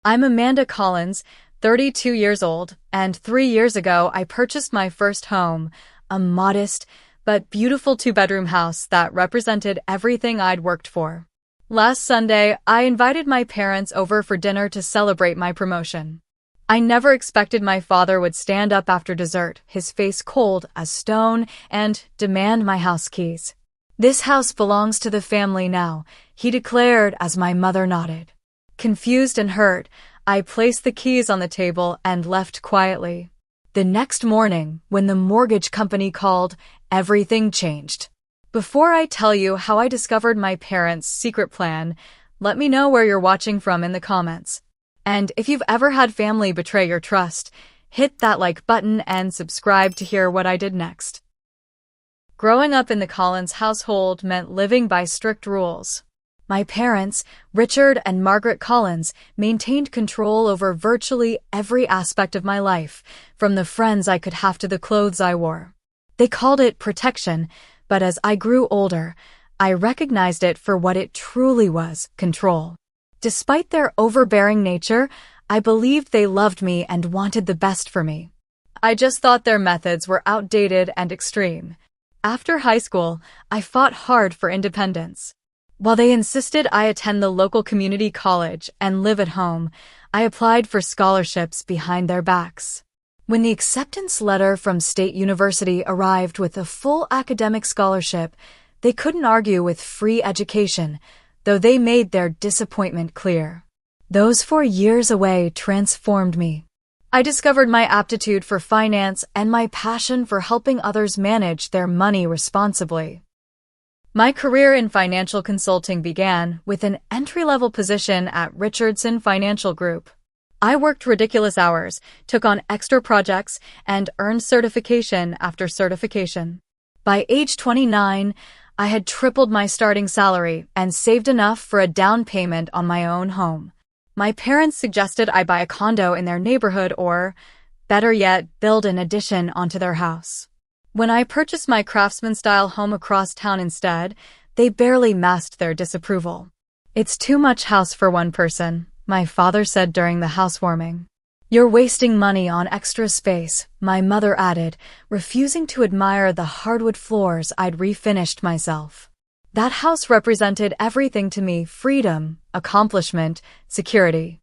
I'm Amanda Collins, 32 years old, and 3 years ago I purchased my first home, a modest but beautiful two-bedroom house that represented everything I'd worked for. Last Sunday, I invited my parents over for dinner to celebrate my promotion. I never expected my father would stand up after dessert, his face cold as stone, and demand my house keys. "This house belongs to the family now," he declared as my mother nodded. Confused and hurt, I placed the keys on the table and left quietly. The next morning, when the mortgage company called, everything changed. Before I tell you how I discovered my parents' secret plan, let me know where you're watching from in the comments. And if you've ever had family betray your trust, hit that like button and subscribe to hear what I did next. Growing up in the Collins household meant living by strict rules. My parents, Richard and Margaret Collins, maintained control over virtually every aspect of my life, from the friends I could have to the clothes I wore. They called it protection, but as I grew older, I recognized it for what it truly was: control. Despite their overbearing nature, I believed they loved me and wanted the best for me. I just thought their methods were outdated and extreme. After high school, I fought hard for independence. While they insisted I attend the local community college and live at home, I applied for scholarships behind their backs. When the acceptance letter from State University arrived with a full academic scholarship, they couldn't argue with free education, though they made their disappointment clear. Those 4 years away transformed me. I discovered my aptitude for finance and my passion for helping others manage their money responsibly. My career in financial consulting began with an entry-level position at Richardson Financial Group. I worked ridiculous hours, took on extra projects, and earned certification after certification. By age 29, I had tripled my starting salary and saved enough for a down payment on my own home. My parents suggested I buy a condo in their neighborhood or, better yet, build an addition onto their house. When I purchased my craftsman-style home across town instead, they barely masked their disapproval. "It's too much house for one person," my father said during the housewarming. "You're wasting money on extra space," my mother added, refusing to admire the hardwood floors I'd refinished myself. That house represented everything to me: freedom, accomplishment, security.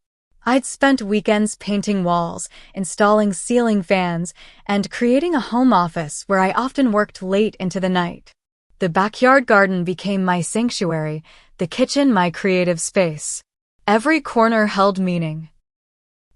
I'd spent weekends painting walls, installing ceiling fans, and creating a home office where I often worked late into the night. The backyard garden became my sanctuary, the kitchen my creative space. Every corner held meaning.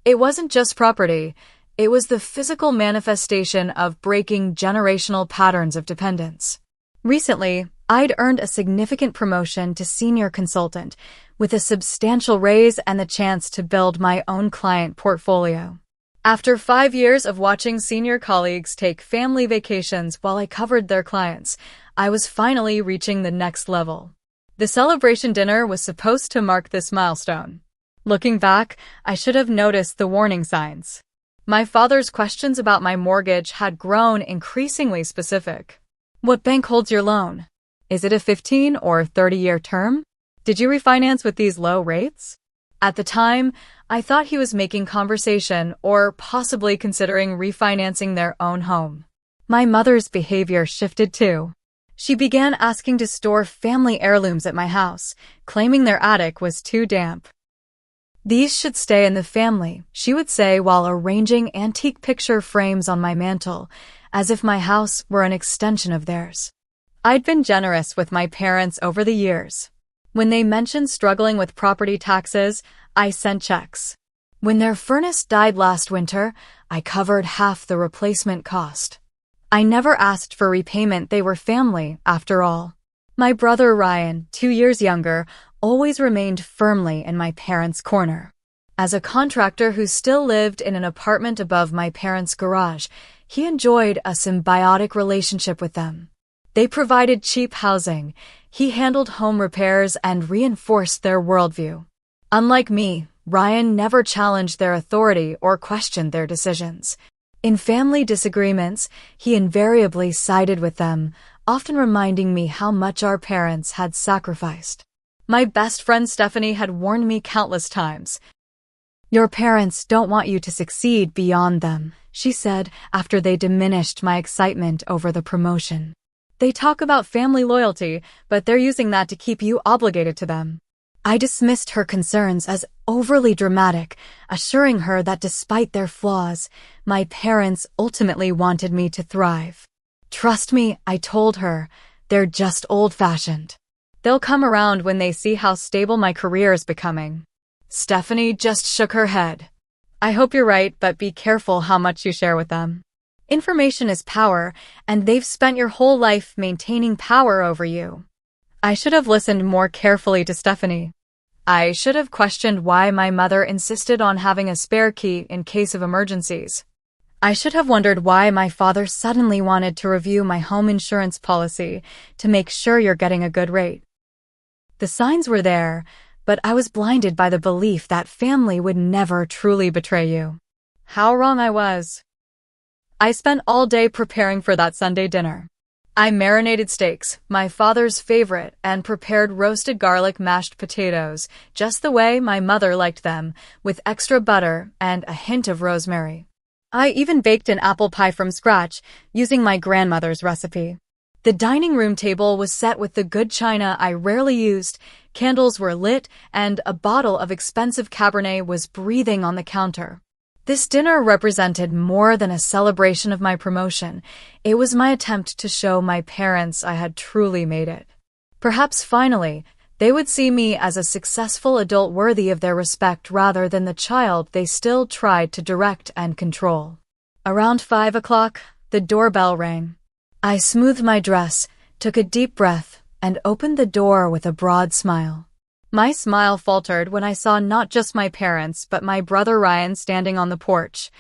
It wasn't just property, it was the physical manifestation of breaking generational patterns of dependence. Recently, I'd earned a significant promotion to senior consultant, with a substantial raise and the chance to build my own client portfolio. After 5 years of watching senior colleagues take family vacations while I covered their clients, I was finally reaching the next level. The celebration dinner was supposed to mark this milestone. Looking back, I should have noticed the warning signs. My father's questions about my mortgage had grown increasingly specific. "What bank holds your loan? Is it a 15 or 30-year term? Did you refinance with these low rates?" At the time, I thought he was making conversation or possibly considering refinancing their own home. My mother's behavior shifted too. She began asking to store family heirlooms at my house, claiming their attic was too damp. "These should stay in the family," she would say while arranging antique picture frames on my mantel, as if my house were an extension of theirs. I'd been generous with my parents over the years. When they mentioned struggling with property taxes, I sent checks. When their furnace died last winter, I covered half the replacement cost. I never asked for repayment. They were family, after all. My brother Ryan, 2 years younger, always remained firmly in my parents' corner. As a contractor who still lived in an apartment above my parents' garage, he enjoyed a symbiotic relationship with them. They provided cheap housing, he handled home repairs, and reinforced their worldview. Unlike me, Ryan never challenged their authority or questioned their decisions. In family disagreements, he invariably sided with them, often reminding me how much our parents had sacrificed. My best friend Stephanie had warned me countless times. Your parents don't want you to succeed beyond them, she said after they diminished my excitement over the promotion. They talk about family loyalty, but they're using that to keep you obligated to them. I dismissed her concerns as overly dramatic, assuring her that despite their flaws, my parents ultimately wanted me to thrive. Trust me, I told her, they're just old-fashioned. They'll come around when they see how stable my career is becoming. Stephanie just shook her head. I hope you're right, but be careful how much you share with them. Information is power, and they've spent your whole life maintaining power over you. I should have listened more carefully to Stephanie. I should have questioned why my mother insisted on having a spare key in case of emergencies. I should have wondered why my father suddenly wanted to review my home insurance policy to make sure you're getting a good rate. The signs were there, but I was blinded by the belief that family would never truly betray you. How wrong I was. I spent all day preparing for that Sunday dinner. I marinated steaks, my father's favorite, and prepared roasted garlic mashed potatoes, just the way my mother liked them, with extra butter and a hint of rosemary. I even baked an apple pie from scratch, using my grandmother's recipe. The dining room table was set with the good china I rarely used, candles were lit, and a bottle of expensive Cabernet was breathing on the counter. This dinner represented more than a celebration of my promotion. It was my attempt to show my parents I had truly made it. Perhaps finally, they would see me as a successful adult worthy of their respect rather than the child they still tried to direct and control. Around 5 o'clock, the doorbell rang. I smoothed my dress, took a deep breath, and opened the door with a broad smile. My smile faltered when I saw not just my parents but my brother Ryan standing on the porch.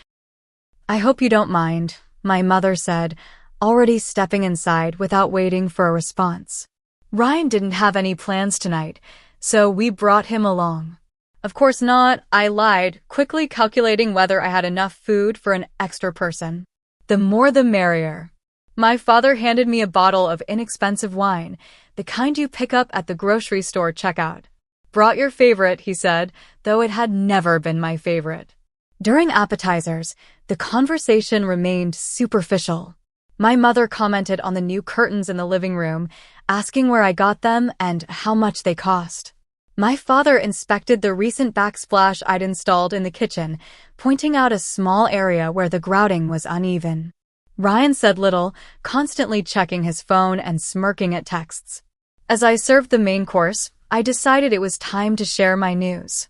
I hope you don't mind, my mother said, already stepping inside without waiting for a response. Ryan didn't have any plans tonight, so we brought him along. Of course not, I lied, quickly calculating whether I had enough food for an extra person. The more the merrier. My father handed me a bottle of inexpensive wine, the kind you pick up at the grocery store checkout. Brought your favorite, he said, though it had never been my favorite. During appetizers, the conversation remained superficial. My mother commented on the new curtains in the living room, asking where I got them and how much they cost. My father inspected the recent backsplash I'd installed in the kitchen, pointing out a small area where the grouting was uneven. Ryan said little, constantly checking his phone and smirking at texts. As I served the main course, I decided it was time to share my news.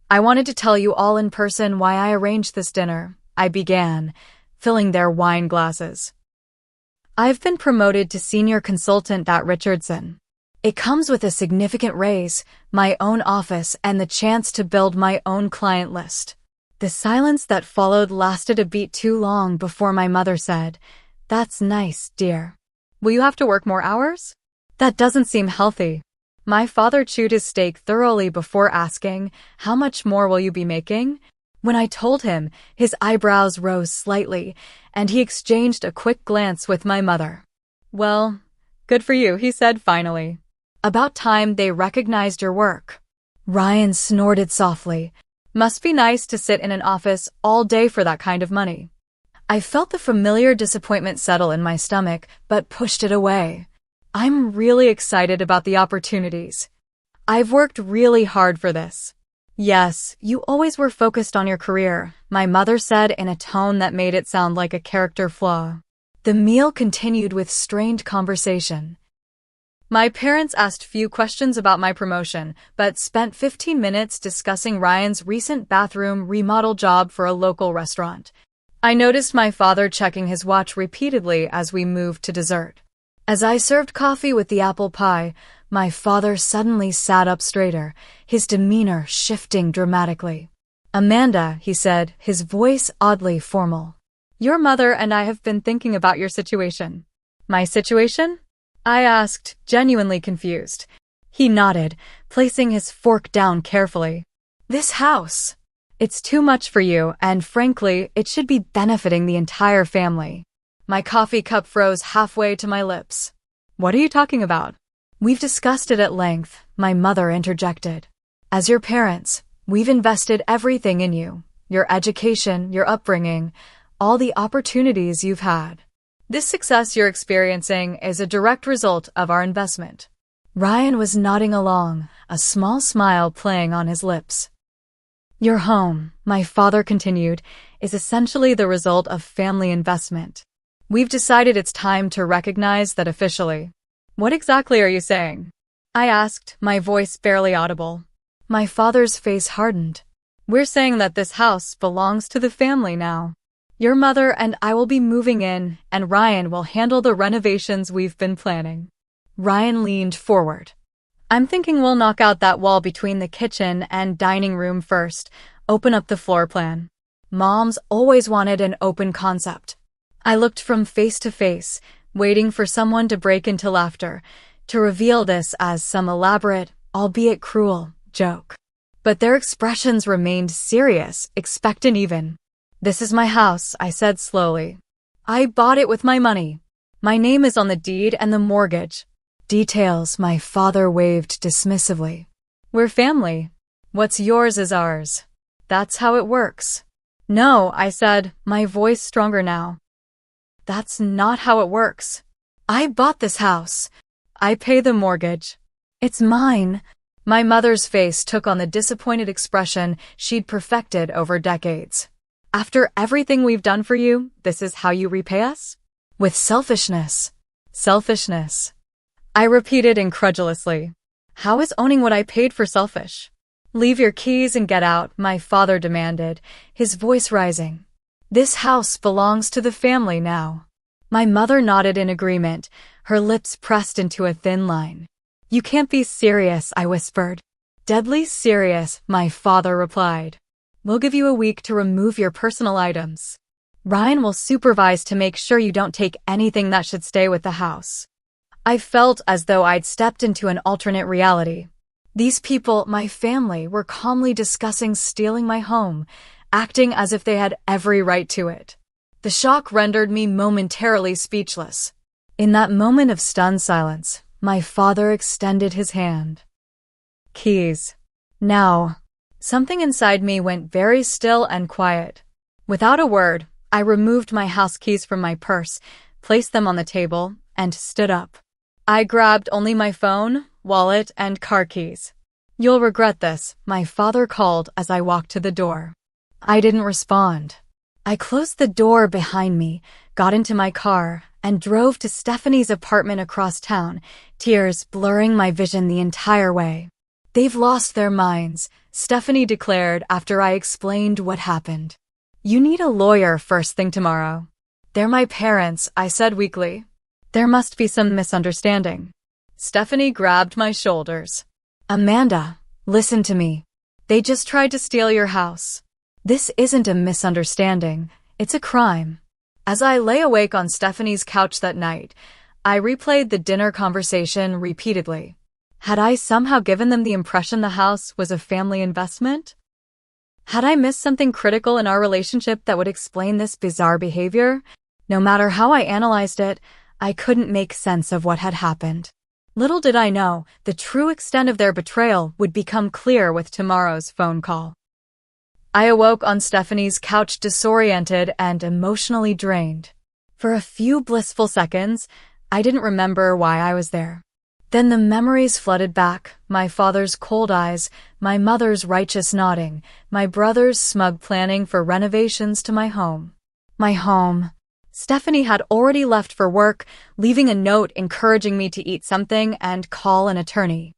I wanted to tell you all in person why I arranged this dinner, I began, filling their wine glasses. I've been promoted to senior consultant at Richardson. It comes with a significant raise, my own office, and the chance to build my own client list. The silence that followed lasted a beat too long before my mother said, "That's nice, dear. Will you have to work more hours? That doesn't seem healthy." My father chewed his steak thoroughly before asking, "How much more will you be making?" When I told him, his eyebrows rose slightly, and he exchanged a quick glance with my mother. "Well, good for you," he said finally. "About time they recognized your work." Ryan snorted softly. Must be nice to sit in an office all day for that kind of money. I felt the familiar disappointment settle in my stomach, but pushed it away. I'm really excited about the opportunities. I've worked really hard for this. Yes, you always were focused on your career, my mother said in a tone that made it sound like a character flaw. The meal continued with strained conversation. My parents asked few questions about my promotion, but spent 15 minutes discussing Ryan's recent bathroom remodel job for a local restaurant. I noticed my father checking his watch repeatedly as we moved to dessert. As I served coffee with the apple pie, my father suddenly sat up straighter, his demeanor shifting dramatically. "Amanda," he said, his voice oddly formal. "Your mother and I have been thinking about your situation." "My situation?" I asked, genuinely confused. He nodded, placing his fork down carefully. "This house. It's too much for you, and frankly, it should be benefiting the entire family." My coffee cup froze halfway to my lips. "What are you talking about?" "We've discussed it at length," my mother interjected. "As your parents, We've invested everything in you, your education, your upbringing, all the opportunities you've had. This success you're experiencing is a direct result of our investment." Ryan was nodding along, a small smile playing on his lips. "Your home," my father continued, "is essentially the result of family investment. We've decided it's time to recognize that officially." "What exactly are you saying?" I asked, my voice barely audible. My father's face hardened. "We're saying that this house belongs to the family now. Your mother and I will be moving in, and Ryan will handle the renovations we've been planning." Ryan leaned forward. "I'm thinking we'll knock out that wall between the kitchen and dining room first, open up the floor plan. Mom's always wanted an open concept." I looked from face to face, waiting for someone to break into laughter, to reveal this as some elaborate, albeit cruel, joke. But their expressions remained serious, expectant even. "This is my house," I said slowly. "I bought it with my money. My name is on the deed and the mortgage." "Details," my father waved dismissively. "We're family. What's yours is ours. That's how it works." "No," I said, my voice stronger now. "That's not how it works. I bought this house. I pay the mortgage. It's mine." My mother's face took on the disappointed expression she'd perfected over decades. "After everything we've done for you, this is how you repay us?" "With selfishness." "Selfishness," I repeated incredulously. "How is owning what I paid for selfish?" "Leave your keys and get out," my father demanded, his voice rising. "This house belongs to the family now." My mother nodded in agreement, her lips pressed into a thin line. "You can't be serious," I whispered. "Deadly serious," my father replied. "We'll give you a week to remove your personal items. Ryan will supervise to make sure you don't take anything that should stay with the house." I felt as though I'd stepped into an alternate reality. These people, my family, were calmly discussing stealing my home, acting as if they had every right to it. The shock rendered me momentarily speechless. In that moment of stunned silence, my father extended his hand. "Keys." Now. Something inside me went very still and quiet. Without a word, I removed my house keys from my purse, placed them on the table, and stood up. I grabbed only my phone, wallet, and car keys. "You'll regret this," my father called as I walked to the door. I didn't respond. I closed the door behind me, got into my car, and drove to Stephanie's apartment across town, tears blurring my vision the entire way. "They've lost their minds," Stephanie declared after I explained what happened. "You need a lawyer first thing tomorrow." "They're my parents," I said weakly. "There must be some misunderstanding." Stephanie grabbed my shoulders. "Amanda, listen to me. They just tried to steal your house. This isn't a misunderstanding, it's a crime." As I lay awake on Stephanie's couch that night, I replayed the dinner conversation repeatedly. Had I somehow given them the impression the house was a family investment? Had I missed something critical in our relationship that would explain this bizarre behavior? No matter how I analyzed it, I couldn't make sense of what had happened. Little did I know, the true extent of their betrayal would become clear with tomorrow's phone call. I awoke on Stephanie's couch disoriented and emotionally drained. For a few blissful seconds, I didn't remember why I was there. Then the memories flooded back, my father's cold eyes, my mother's righteous nodding, my brother's smug planning for renovations to my home. My home. Stephanie had already left for work, leaving a note encouraging me to eat something and call an attorney.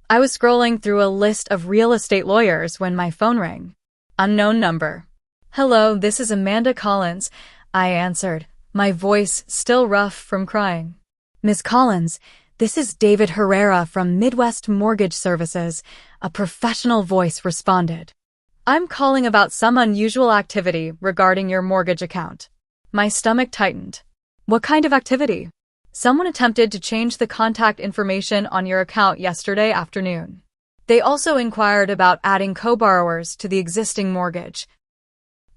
I was scrolling through a list of real estate lawyers when my phone rang. Unknown number. "Hello, this is Amanda Collins," I answered, my voice still rough from crying. "Ms. Collins, this is David Herrera from Midwest Mortgage Services," a professional voice responded. "I'm calling about some unusual activity regarding your mortgage account." My stomach tightened. "What kind of activity?" "Someone attempted to change the contact information on your account yesterday afternoon. They also inquired about adding co-borrowers to the existing mortgage.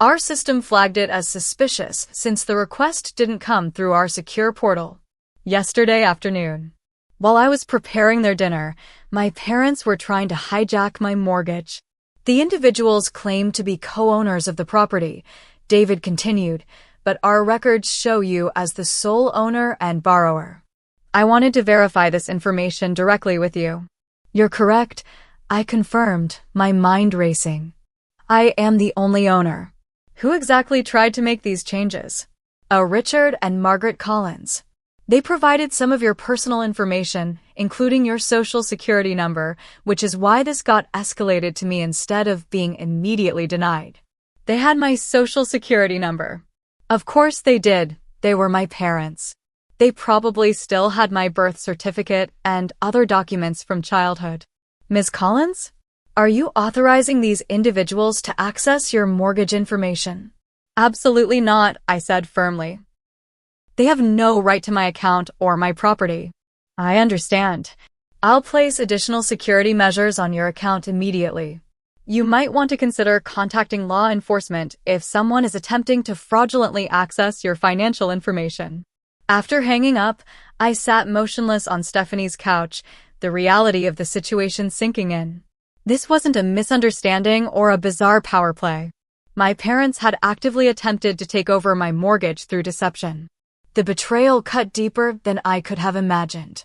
Our system flagged it as suspicious since the request didn't come through our secure portal. Yesterday afternoon. While I was preparing their dinner, my parents were trying to hijack my mortgage. The individuals claimed to be co-owners of the property, David continued, but our records show you as the sole owner and borrower. I wanted to verify this information directly with you. You're correct, I confirmed, my mind racing. I am the only owner. Who exactly tried to make these changes? Richard and Margaret Collins. They provided some of your personal information, including your social security number, which is why this got escalated to me instead of being immediately denied. They had my social security number. Of course they did. They were my parents. They probably still had my birth certificate and other documents from childhood. Ms. Collins? Are you authorizing these individuals to access your mortgage information? Absolutely not, I said firmly. They have no right to my account or my property. I understand. I'll place additional security measures on your account immediately. You might want to consider contacting law enforcement if someone is attempting to fraudulently access your financial information. After hanging up, I sat motionless on Stephanie's couch, the reality of the situation sinking in. This wasn't a misunderstanding or a bizarre power play. My parents had actively attempted to take over my mortgage through deception. The betrayal cut deeper than I could have imagined.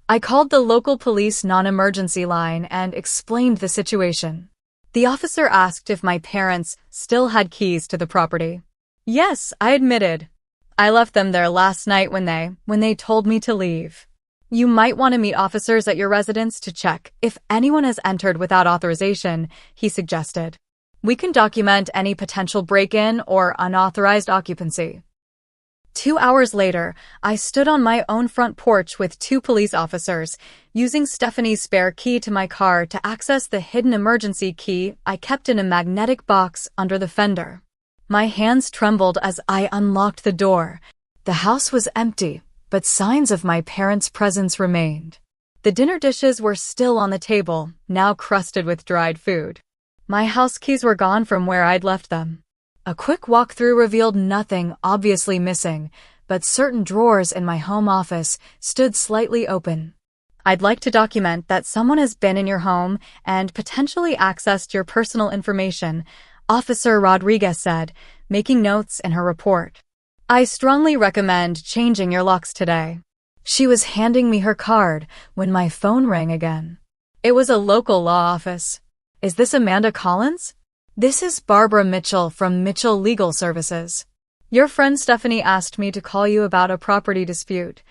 I called the local police non-emergency line and explained the situation. The officer asked if my parents still had keys to the property. Yes, I admitted. I left them there last night when they told me to leave. You might want to meet officers at your residence to check if anyone has entered without authorization, he suggested. We can document any potential break-in or unauthorized occupancy. 2 hours later, I stood on my own front porch with 2 police officers, using Stephanie's spare key to my car to access the hidden emergency key I kept in a magnetic box under the fender. My hands trembled as I unlocked the door. The house was empty, but signs of my parents' presence remained. The dinner dishes were still on the table, now crusted with dried food. My house keys were gone from where I'd left them. A quick walkthrough revealed nothing obviously missing, but certain drawers in my home office stood slightly open. I'd like to document that someone has been in your home and potentially accessed your personal information, Officer Rodriguez said, making notes in her report. I strongly recommend changing your locks today. She was handing me her card when my phone rang again. It was a local law office. Is this Amanda Collins? This is Barbara Mitchell from Mitchell Legal Services. Your friend Stephanie asked me to call you about a property dispute.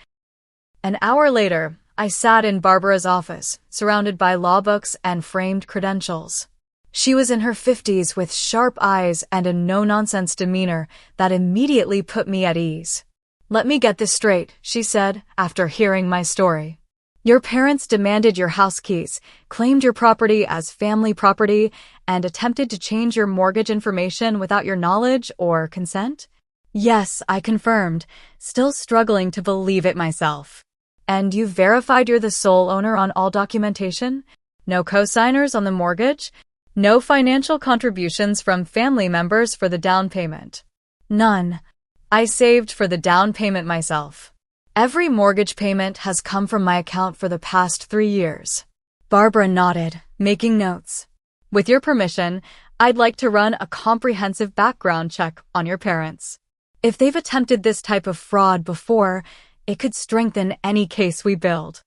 An hour later, I sat in Barbara's office, surrounded by law books and framed credentials. She was in her 50s with sharp eyes and a no-nonsense demeanor that immediately put me at ease. Let me get this straight, she said, after hearing my story. Your parents demanded your house keys, claimed your property as family property, and attempted to change your mortgage information without your knowledge or consent? Yes, I confirmed, still struggling to believe it myself. And you've verified you're the sole owner on all documentation? No co-signers on the mortgage? No financial contributions from family members for the down payment? None. I saved for the down payment myself. Every mortgage payment has come from my account for the past 3 years. Barbara nodded, making notes. With your permission, I'd like to run a comprehensive background check on your parents. If they've attempted this type of fraud before, it could strengthen any case we build.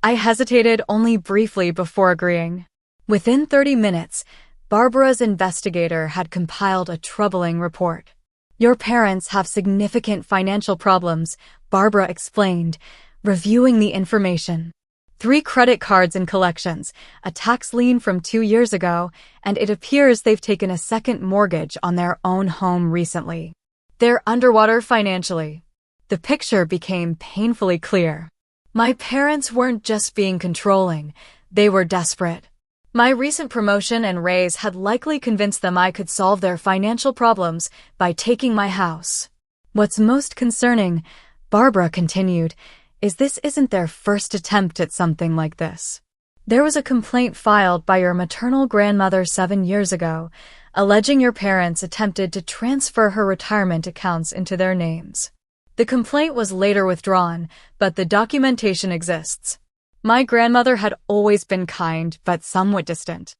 I hesitated only briefly before agreeing. Within 30 minutes, Barbara's investigator had compiled a troubling report. Your parents have significant financial problems, Barbara explained, reviewing the information. 3 credit cards in collections, a tax lien from 2 years ago, and it appears they've taken a second mortgage on their own home recently. They're underwater financially. The picture became painfully clear. My parents weren't just being controlling, they were desperate. My recent promotion and raise had likely convinced them I could solve their financial problems by taking my house. What's most concerning, Barbara continued, is this isn't their first attempt at something like this. There was a complaint filed by your maternal grandmother 7 years ago, alleging your parents attempted to transfer her retirement accounts into their names. The complaint was later withdrawn, but the documentation exists. My grandmother had always been kind but somewhat distant.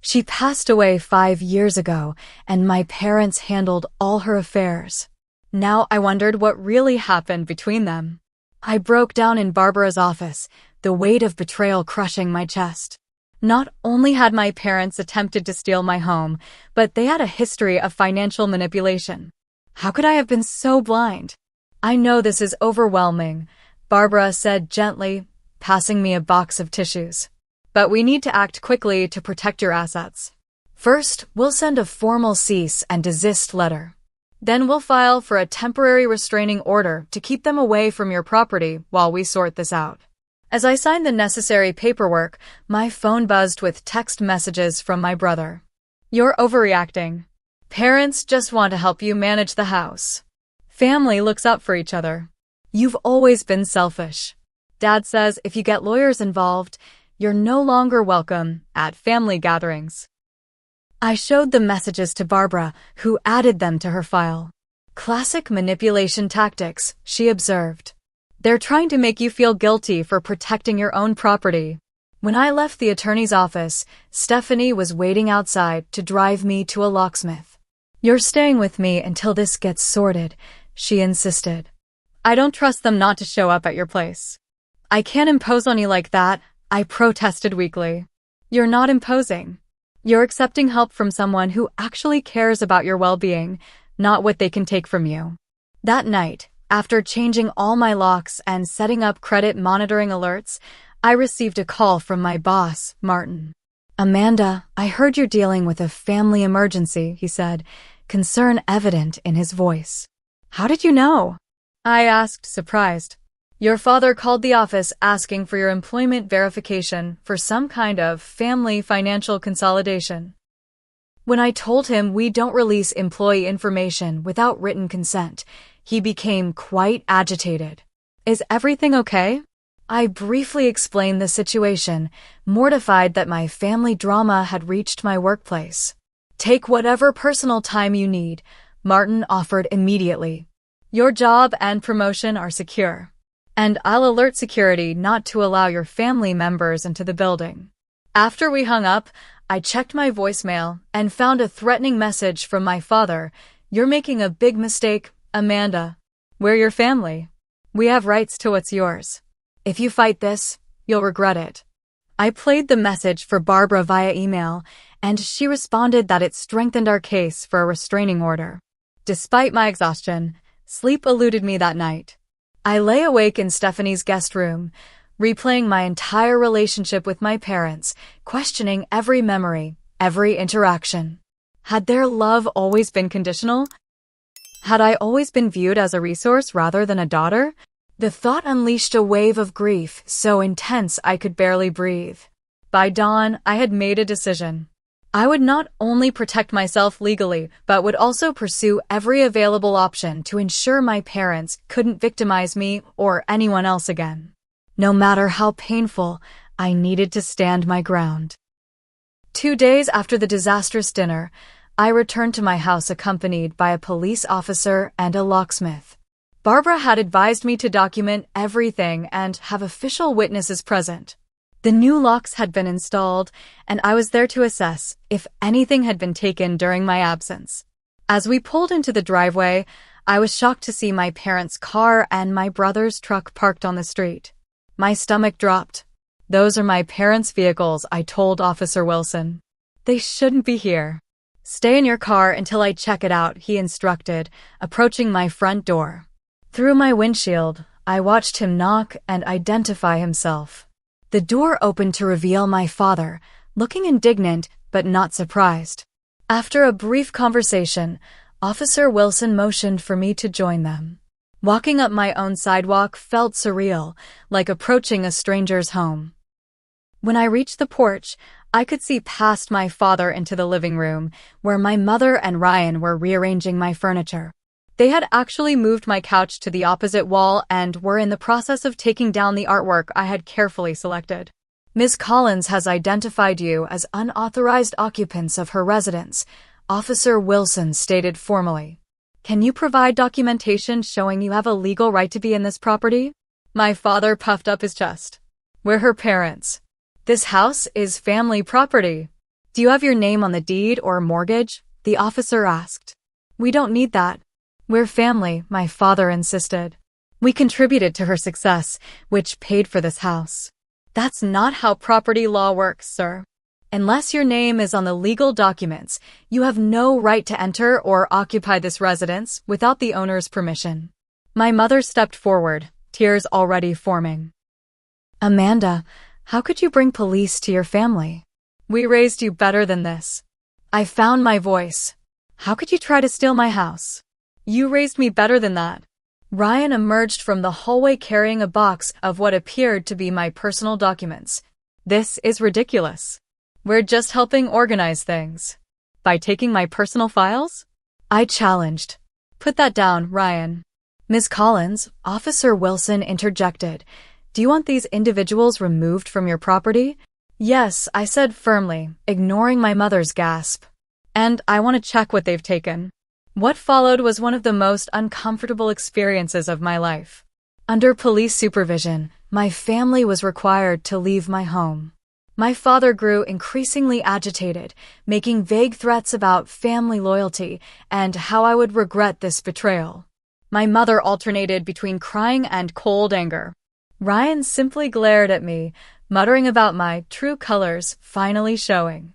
She passed away 5 years ago, and my parents handled all her affairs. Now I wondered what really happened between them. I broke down in Barbara's office, the weight of betrayal crushing my chest. Not only had my parents attempted to steal my home, but they had a history of financial manipulation. How could I have been so blind? I know this is overwhelming, Barbara said gently, passing me a box of tissues. But we need to act quickly to protect your assets. First, we'll send a formal cease and desist letter. Then we'll file for a temporary restraining order to keep them away from your property while we sort this out. As I signed the necessary paperwork, my phone buzzed with text messages from my brother. You're overreacting. Parents just want to help you manage the house. Family looks out for each other. You've always been selfish. Dad says if you get lawyers involved, you're no longer welcome at family gatherings. I showed the messages to Barbara, who added them to her file. Classic manipulation tactics, she observed. They're trying to make you feel guilty for protecting your own property. When I left the attorney's office, Stephanie was waiting outside to drive me to a locksmith. You're staying with me until this gets sorted, she insisted. I don't trust them not to show up at your place. I can't impose on you like that, I protested weakly. You're not imposing. You're accepting help from someone who actually cares about your well-being, not what they can take from you. That night, after changing all my locks and setting up credit monitoring alerts, I received a call from my boss, Martin. Amanda, I heard you're dealing with a family emergency, he said, concern evident in his voice. How did you know? I asked, surprised. Your father called the office asking for your employment verification for some kind of family financial consolidation. When I told him we don't release employee information without written consent, he became quite agitated. Is everything okay? I briefly explained the situation, mortified that my family drama had reached my workplace. Take whatever personal time you need, Martin offered immediately. Your job and promotion are secure. And I'll alert security not to allow your family members into the building. After we hung up, I checked my voicemail and found a threatening message from my father. You're making a big mistake, Amanda. We're your family. We have rights to what's yours. If you fight this, you'll regret it. I played the message for Barbara via email, and she responded that it strengthened our case for a restraining order. Despite my exhaustion, sleep eluded me that night. I lay awake in Stephanie's guest room, replaying my entire relationship with my parents, questioning every memory, every interaction. Had their love always been conditional? Had I always been viewed as a resource rather than a daughter? The thought unleashed a wave of grief so intense I could barely breathe. By dawn, I had made a decision. I would not only protect myself legally, but would also pursue every available option to ensure my parents couldn't victimize me or anyone else again. No matter how painful, I needed to stand my ground. 2 days after the disastrous dinner, I returned to my house accompanied by a police officer and a locksmith. Barbara had advised me to document everything and have official witnesses present. The new locks had been installed, and I was there to assess if anything had been taken during my absence. As we pulled into the driveway, I was shocked to see my parents' car and my brother's truck parked on the street. My stomach dropped. Those are my parents' vehicles, I told Officer Wilson. They shouldn't be here. Stay in your car until I check it out, he instructed, approaching my front door. Through my windshield, I watched him knock and identify himself. The door opened to reveal my father, looking indignant but not surprised. After a brief conversation, Officer Wilson motioned for me to join them. Walking up my own sidewalk felt surreal, like approaching a stranger's home. When I reached the porch, I could see past my father into the living room, where my mother and Ryan were rearranging my furniture. They had actually moved my couch to the opposite wall and were in the process of taking down the artwork I had carefully selected. Ms. Collins has identified you as unauthorized occupants of her residence, Officer Wilson stated formally. Can you provide documentation showing you have a legal right to be in this property? My father puffed up his chest. We're her parents. This house is family property. Do you have your name on the deed or mortgage? The officer asked. We don't need that. We're family, my father insisted. We contributed to her success, which paid for this house. That's not how property law works, sir. Unless your name is on the legal documents, you have no right to enter or occupy this residence without the owner's permission. My mother stepped forward, tears already forming. Amanda, how could you bring police to your family? We raised you better than this. I found my voice. How could you try to steal my house? You raised me better than that. Ryan emerged from the hallway carrying a box of what appeared to be my personal documents. This is ridiculous. We're just helping organize things. By taking my personal files? I challenged. Put that down, Ryan. Ms. Collins, Officer Wilson interjected. Do you want these individuals removed from your property? Yes, I said firmly, ignoring my mother's gasp. And I want to check what they've taken. What followed was one of the most uncomfortable experiences of my life. Under police supervision, my family was required to leave my home. My father grew increasingly agitated, making vague threats about family loyalty and how I would regret this betrayal. My mother alternated between crying and cold anger. Ryan simply glared at me, muttering about my true colors finally showing.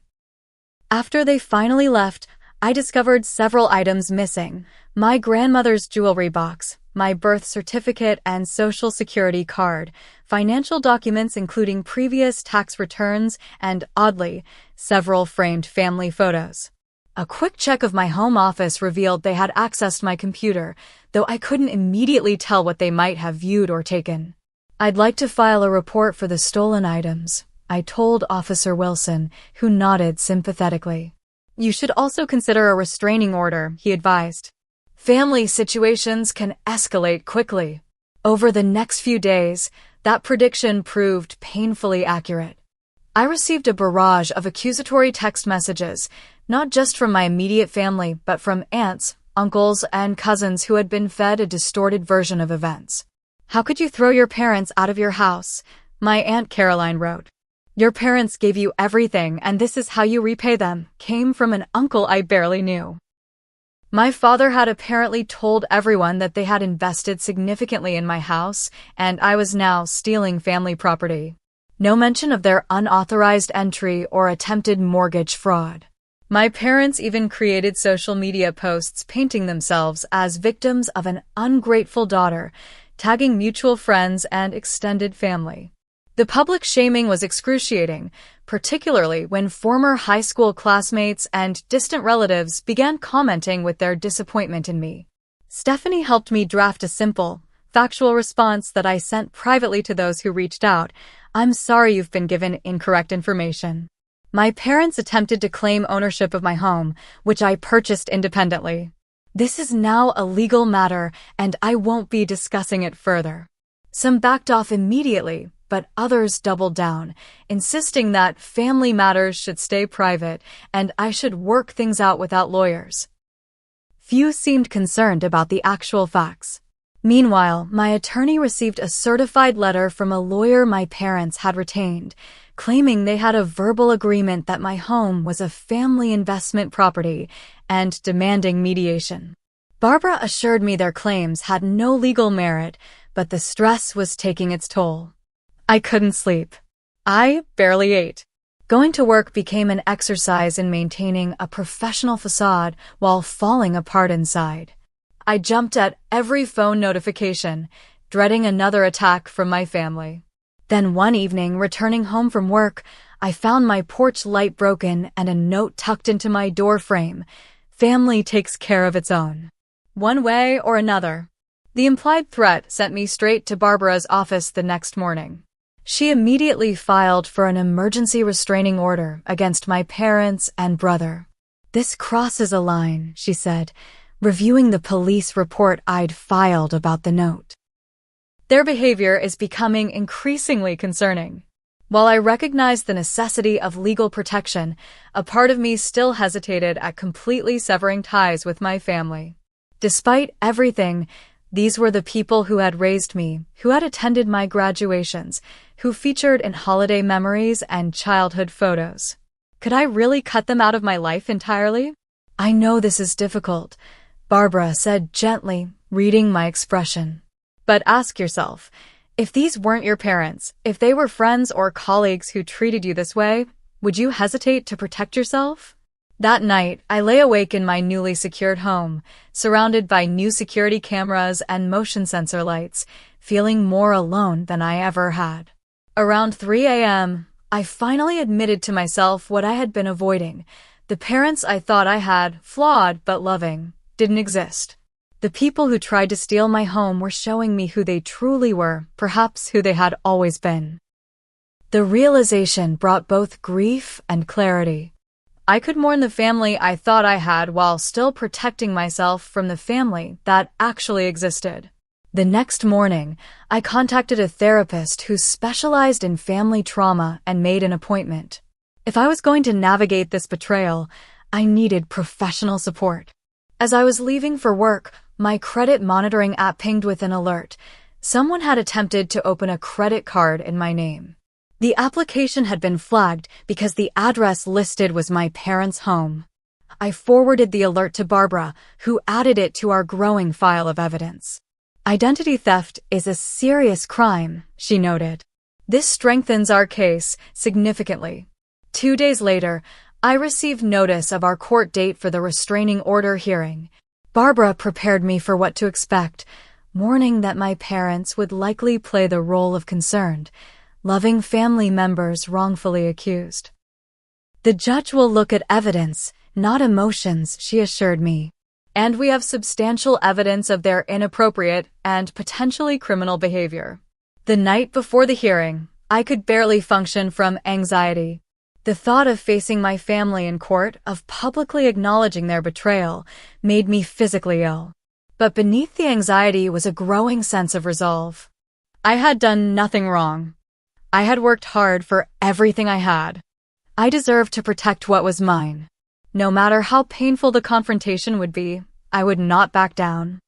After they finally left, I discovered several items missing: my grandmother's jewelry box, my birth certificate and social security card, financial documents including previous tax returns, and, oddly, several framed family photos. A quick check of my home office revealed they had accessed my computer, though I couldn't immediately tell what they might have viewed or taken. I'd like to file a report for the stolen items, I told Officer Wilson, who nodded sympathetically. You should also consider a restraining order, he advised. Family situations can escalate quickly. Over the next few days, that prediction proved painfully accurate. I received a barrage of accusatory text messages, not just from my immediate family, but from aunts, uncles, and cousins who had been fed a distorted version of events. How could you throw your parents out of your house? My Aunt Caroline wrote. Your parents gave you everything, and this is how you repay them, came from an uncle I barely knew. My father had apparently told everyone that they had invested significantly in my house, and I was now stealing family property. No mention of their unauthorized entry or attempted mortgage fraud. My parents even created social media posts painting themselves as victims of an ungrateful daughter, tagging mutual friends and extended family. The public shaming was excruciating, particularly when former high school classmates and distant relatives began commenting with their disappointment in me. Stephanie helped me draft a simple, factual response that I sent privately to those who reached out. I'm sorry you've been given incorrect information. My parents attempted to claim ownership of my home, which I purchased independently. This is now a legal matter, and I won't be discussing it further. Some backed off immediately, but others doubled down, insisting that family matters should stay private and I should work things out without lawyers. Few seemed concerned about the actual facts. Meanwhile, my attorney received a certified letter from a lawyer my parents had retained, claiming they had a verbal agreement that my home was a family investment property and demanding mediation. Barbara assured me their claims had no legal merit, but the stress was taking its toll. I couldn't sleep. I barely ate. Going to work became an exercise in maintaining a professional facade while falling apart inside. I jumped at every phone notification, dreading another attack from my family. Then one evening, returning home from work, I found my porch light broken and a note tucked into my door frame. Family takes care of its own. One way or another. The implied threat sent me straight to Barbara's office the next morning. She immediately filed for an emergency restraining order against my parents and brother. This crosses a line, she said, reviewing the police report I'd filed about the note. Their behavior is becoming increasingly concerning. While I recognized the necessity of legal protection, a part of me still hesitated at completely severing ties with my family. Despite everything, these were the people who had raised me, who had attended my graduations, who featured in holiday memories and childhood photos. Could I really cut them out of my life entirely? I know this is difficult, Barbara said gently, reading my expression. But ask yourself, if these weren't your parents, if they were friends or colleagues who treated you this way, would you hesitate to protect yourself? That night, I lay awake in my newly secured home, surrounded by new security cameras and motion sensor lights, feeling more alone than I ever had. Around 3 a.m., I finally admitted to myself what I had been avoiding. The parents I thought I had, flawed but loving, didn't exist. The people who tried to steal my home were showing me who they truly were, perhaps who they had always been. The realization brought both grief and clarity. I could mourn the family I thought I had while still protecting myself from the family that actually existed. The next morning, I contacted a therapist who specialized in family trauma and made an appointment. If I was going to navigate this betrayal, I needed professional support. As I was leaving for work, my credit monitoring app pinged with an alert. Someone had attempted to open a credit card in my name. The application had been flagged because the address listed was my parents' home. I forwarded the alert to Barbara, who added it to our growing file of evidence. Identity theft is a serious crime, she noted. This strengthens our case significantly. 2 days later, I received notice of our court date for the restraining order hearing. Barbara prepared me for what to expect, warning that my parents would likely play the role of concerned, loving family members wrongfully accused. The judge will look at evidence, not emotions, she assured me. And we have substantial evidence of their inappropriate and potentially criminal behavior. The night before the hearing, I could barely function from anxiety. The thought of facing my family in court, of publicly acknowledging their betrayal, made me physically ill. But beneath the anxiety was a growing sense of resolve. I had done nothing wrong. I had worked hard for everything I had. I deserved to protect what was mine. No matter how painful the confrontation would be, I would not back down.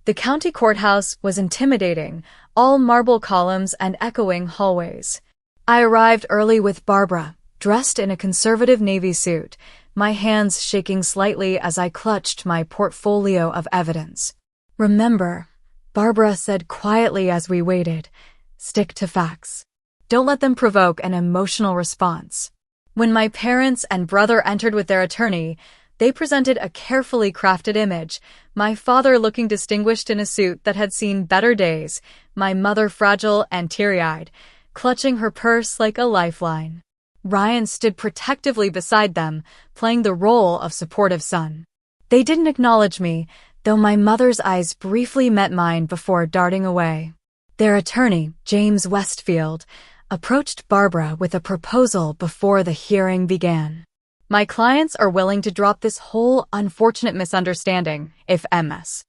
The county courthouse was intimidating, all marble columns and echoing hallways. I arrived early with Barbara, dressed in a conservative navy suit, my hands shaking slightly as I clutched my portfolio of evidence. Remember, Barbara said quietly as we waited, stick to facts. Don't let them provoke an emotional response. When my parents and brother entered with their attorney, they presented a carefully crafted image, my father looking distinguished in a suit that had seen better days, my mother fragile and teary-eyed, clutching her purse like a lifeline. Ryan stood protectively beside them, playing the role of supportive son. They didn't acknowledge me, though my mother's eyes briefly met mine before darting away. Their attorney, James Westfield, approached Barbara with a proposal before the hearing began. My clients are willing to drop this whole unfortunate misunderstanding, if Ms.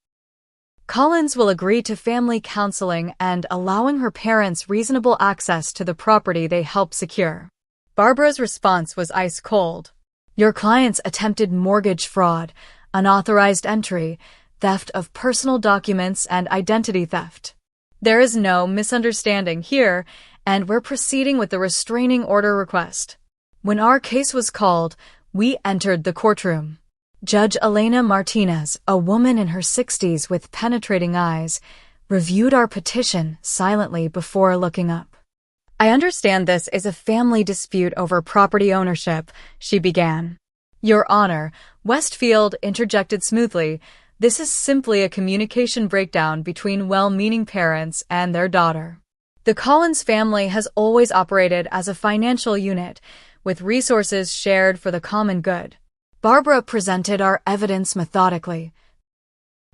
Collins will agree to family counseling and allowing her parents reasonable access to the property they helped secure. Barbara's response was ice cold. Your clients attempted mortgage fraud, unauthorized entry, theft of personal documents, and identity theft. There is no misunderstanding here, and we're proceeding with the restraining order request. When our case was called, we entered the courtroom. Judge Elena Martinez, a woman in her 60s with penetrating eyes, reviewed our petition silently before looking up. I understand this is a family dispute over property ownership, she began. Your Honor, Westfield interjected smoothly, this is simply a communication breakdown between well-meaning parents and their daughter. The Collins family has always operated as a financial unit, with resources shared for the common good. Barbara presented our evidence methodically.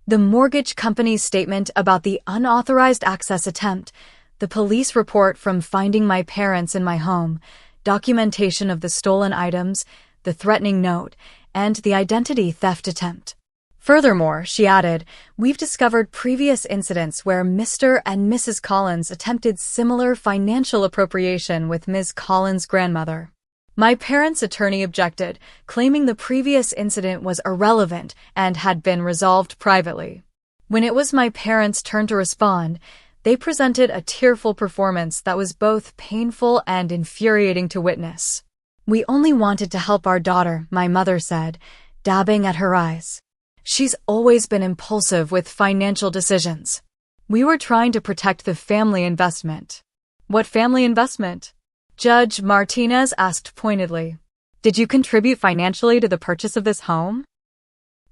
The mortgage company's statement about the unauthorized access attempt, the police report from finding my parents in my home, documentation of the stolen items, the threatening note, and the identity theft attempt. Furthermore, she added, we've discovered previous incidents where Mr. and Mrs. Collins attempted similar financial appropriation with Ms. Collins' grandmother. My parents' attorney objected, claiming the previous incident was irrelevant and had been resolved privately. When it was my parents' turn to respond, they presented a tearful performance that was both painful and infuriating to witness. "We only wanted to help our daughter," my mother said, dabbing at her eyes. "She's always been impulsive with financial decisions. We were trying to protect the family investment." "What family investment?" Judge Martinez asked pointedly. "Did you contribute financially to the purchase of this home?"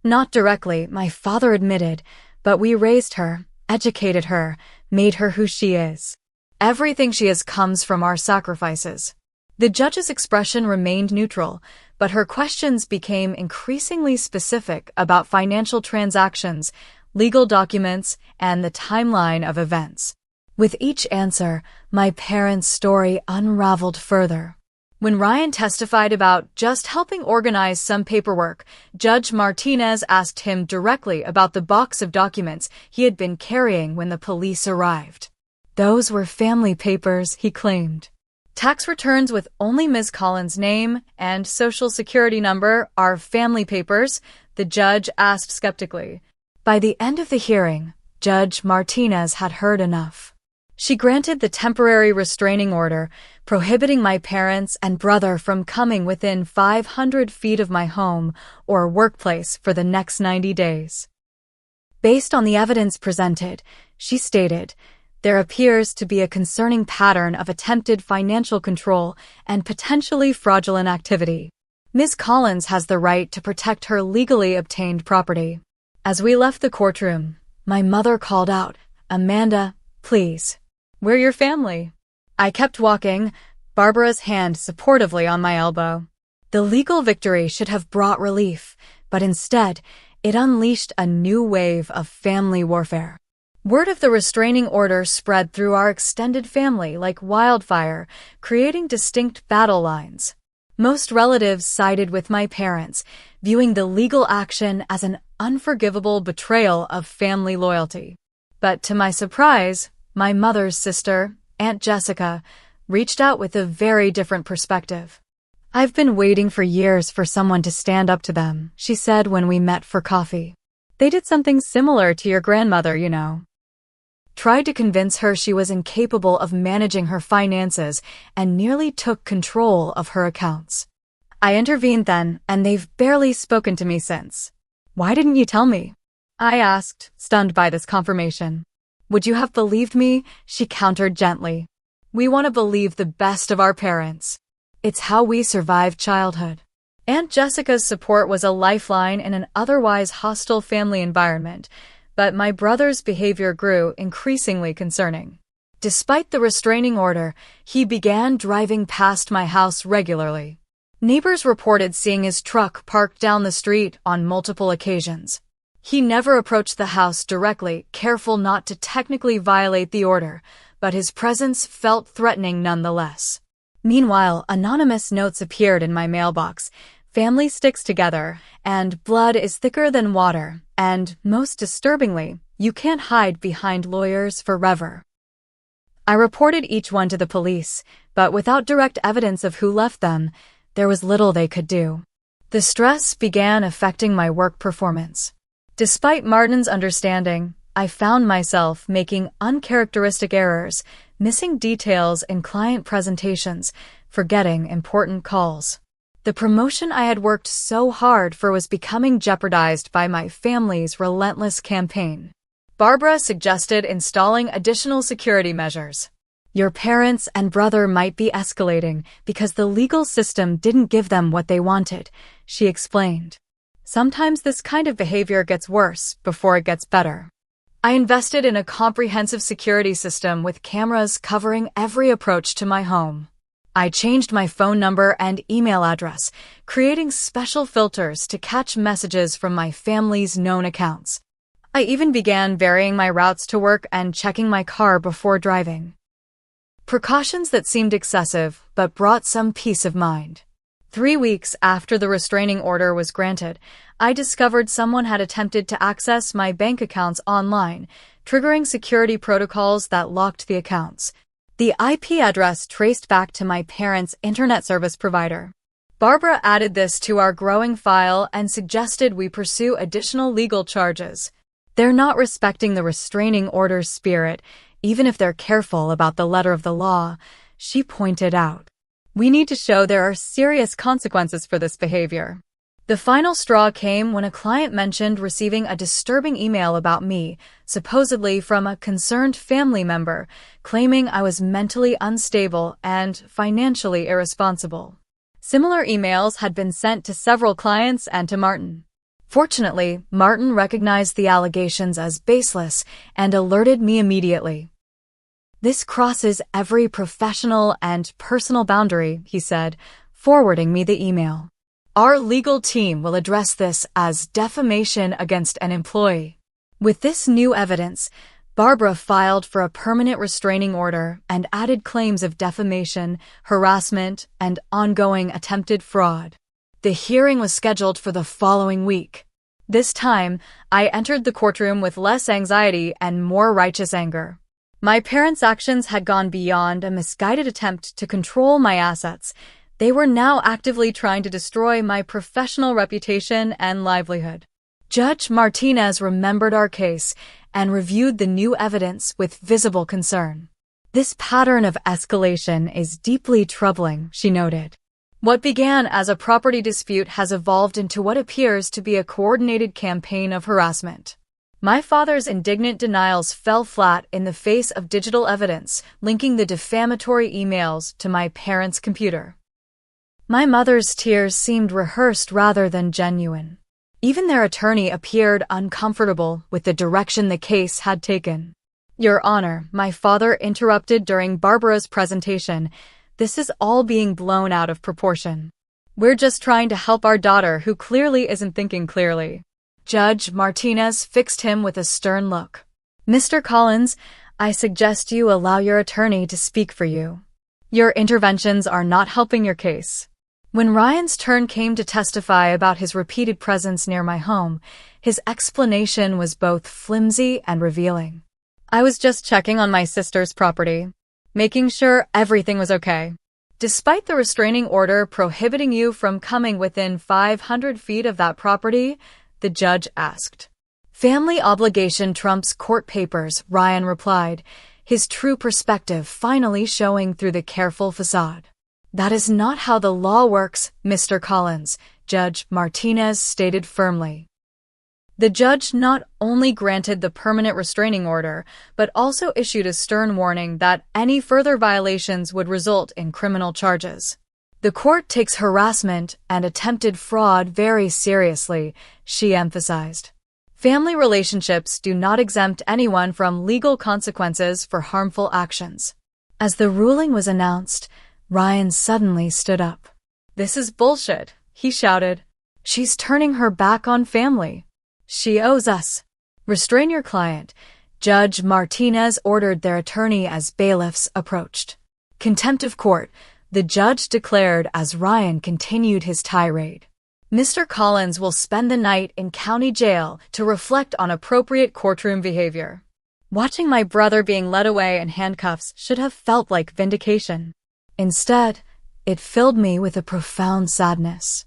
"Not directly," my father admitted, "but we raised her, educated her, made her who she is. Everything she is comes from our sacrifices." The judge's expression remained neutral, but her questions became increasingly specific about financial transactions, legal documents, and the timeline of events. With each answer, my parents' story unraveled further. When Ryan testified about just helping organize some paperwork, Judge Martinez asked him directly about the box of documents he had been carrying when the police arrived. "Those were family papers," he claimed. "Tax returns with only Ms. Collins' name and social security number are family papers?" the judge asked skeptically. By the end of the hearing, Judge Martinez had heard enough. She granted the temporary restraining order, prohibiting my parents and brother from coming within 500 feet of my home or workplace for the next 90 days. Based on the evidence presented, she stated, "There appears to be a concerning pattern of attempted financial control and potentially fraudulent activity. Ms. Collins has the right to protect her legally obtained property." As we left the courtroom, my mother called out, "Amanda, please. We're your family." I kept walking, Barbara's hand supportively on my elbow. The legal victory should have brought relief, but instead, it unleashed a new wave of family warfare. Word of the restraining order spread through our extended family like wildfire, creating distinct battle lines. Most relatives sided with my parents, viewing the legal action as an unforgivable betrayal of family loyalty. But to my surprise, my mother's sister, Aunt Jessica, reached out with a very different perspective. "I've been waiting for years for someone to stand up to them," she said when we met for coffee. "They did something similar to your grandmother, you know." Tried to convince her she was incapable of managing her finances and nearly took control of her accounts. I intervened then, and they've barely spoken to me since. "Why didn't you tell me?" I asked, stunned by this confirmation. "Would you have believed me?" she countered gently. "We want to believe the best of our parents. It's how we survived childhood." Aunt Jessica's support was a lifeline in an otherwise hostile family environment, but my brother's behavior grew increasingly concerning. Despite the restraining order, he began driving past my house regularly. Neighbors reported seeing his truck parked down the street on multiple occasions. He never approached the house directly, careful not to technically violate the order, but his presence felt threatening nonetheless. Meanwhile, anonymous notes appeared in my mailbox. "Family sticks together," and "Blood is thicker than water," and, most disturbingly, "You can't hide behind lawyers forever." I reported each one to the police, but without direct evidence of who left them, there was little they could do. The stress began affecting my work performance. Despite Martin's understanding, I found myself making uncharacteristic errors, missing details in client presentations, forgetting important calls. The promotion I had worked so hard for was becoming jeopardized by my family's relentless campaign. Barbara suggested installing additional security measures. "Your parents and brother might be escalating because the legal system didn't give them what they wanted," she explained. "Sometimes this kind of behavior gets worse before it gets better." I invested in a comprehensive security system with cameras covering every approach to my home. I changed my phone number and email address, creating special filters to catch messages from my family's known accounts. I even began varying my routes to work and checking my car before driving. Precautions that seemed excessive, but brought some peace of mind. 3 weeks after the restraining order was granted, I discovered someone had attempted to access my bank accounts online, triggering security protocols that locked the accounts. The IP address traced back to my parents' internet service provider. Barbara added this to our growing file and suggested we pursue additional legal charges. "They're not respecting the restraining order's spirit, even if they're careful about the letter of the law," she pointed out. We need to show there are serious consequences for this behavior. The final straw came when a client mentioned receiving a disturbing email about me, supposedly from a concerned family member, claiming I was mentally unstable and financially irresponsible. Similar emails had been sent to several clients and to Martin. Fortunately, Martin recognized the allegations as baseless and alerted me immediately. "This crosses every professional and personal boundary," he said, forwarding me the email. "Our legal team will address this as defamation against an employee." With this new evidence, Barbara filed for a permanent restraining order and added claims of defamation, harassment, and ongoing attempted fraud. The hearing was scheduled for the following week. This time, I entered the courtroom with less anxiety and more righteous anger. My parents' actions had gone beyond a misguided attempt to control my assets. They were now actively trying to destroy my professional reputation and livelihood. Judge Martinez remembered our case and reviewed the new evidence with visible concern. "This pattern of escalation is deeply troubling," she noted. "What began as a property dispute has evolved into what appears to be a coordinated campaign of harassment." My father's indignant denials fell flat in the face of digital evidence linking the defamatory emails to my parents' computer. My mother's tears seemed rehearsed rather than genuine. Even their attorney appeared uncomfortable with the direction the case had taken. "Your Honor," my father interrupted during Barbara's presentation, "this is all being blown out of proportion. We're just trying to help our daughter who clearly isn't thinking clearly." Judge Martinez fixed him with a stern look. "Mr. Collins, I suggest you allow your attorney to speak for you. Your interventions are not helping your case." When Ryan's turn came to testify about his repeated presence near my home, his explanation was both flimsy and revealing. "I was just checking on my sister's property, making sure everything was okay. Despite the restraining order prohibiting you from coming within 500 feet of that property," the judge asked. "Family obligation trumps court papers," Ryan replied, his true perspective finally showing through the careful facade. "That is not how the law works, Mr. Collins," Judge Martinez stated firmly. The judge not only granted the permanent restraining order, but also issued a stern warning that any further violations would result in criminal charges. "The court takes harassment and attempted fraud very seriously," she emphasized. "Family relationships do not exempt anyone from legal consequences for harmful actions." As the ruling was announced, Ryan suddenly stood up. "This is bullshit," he shouted. "She's turning her back on family. She owes us." "Restrain your client," Judge Martinez ordered their attorney as bailiffs approached. "Contempt of court," the judge declared as Ryan continued his tirade. "Mr. Collins will spend the night in county jail to reflect on appropriate courtroom behavior." Watching my brother being led away in handcuffs should have felt like vindication. Instead, it filled me with a profound sadness.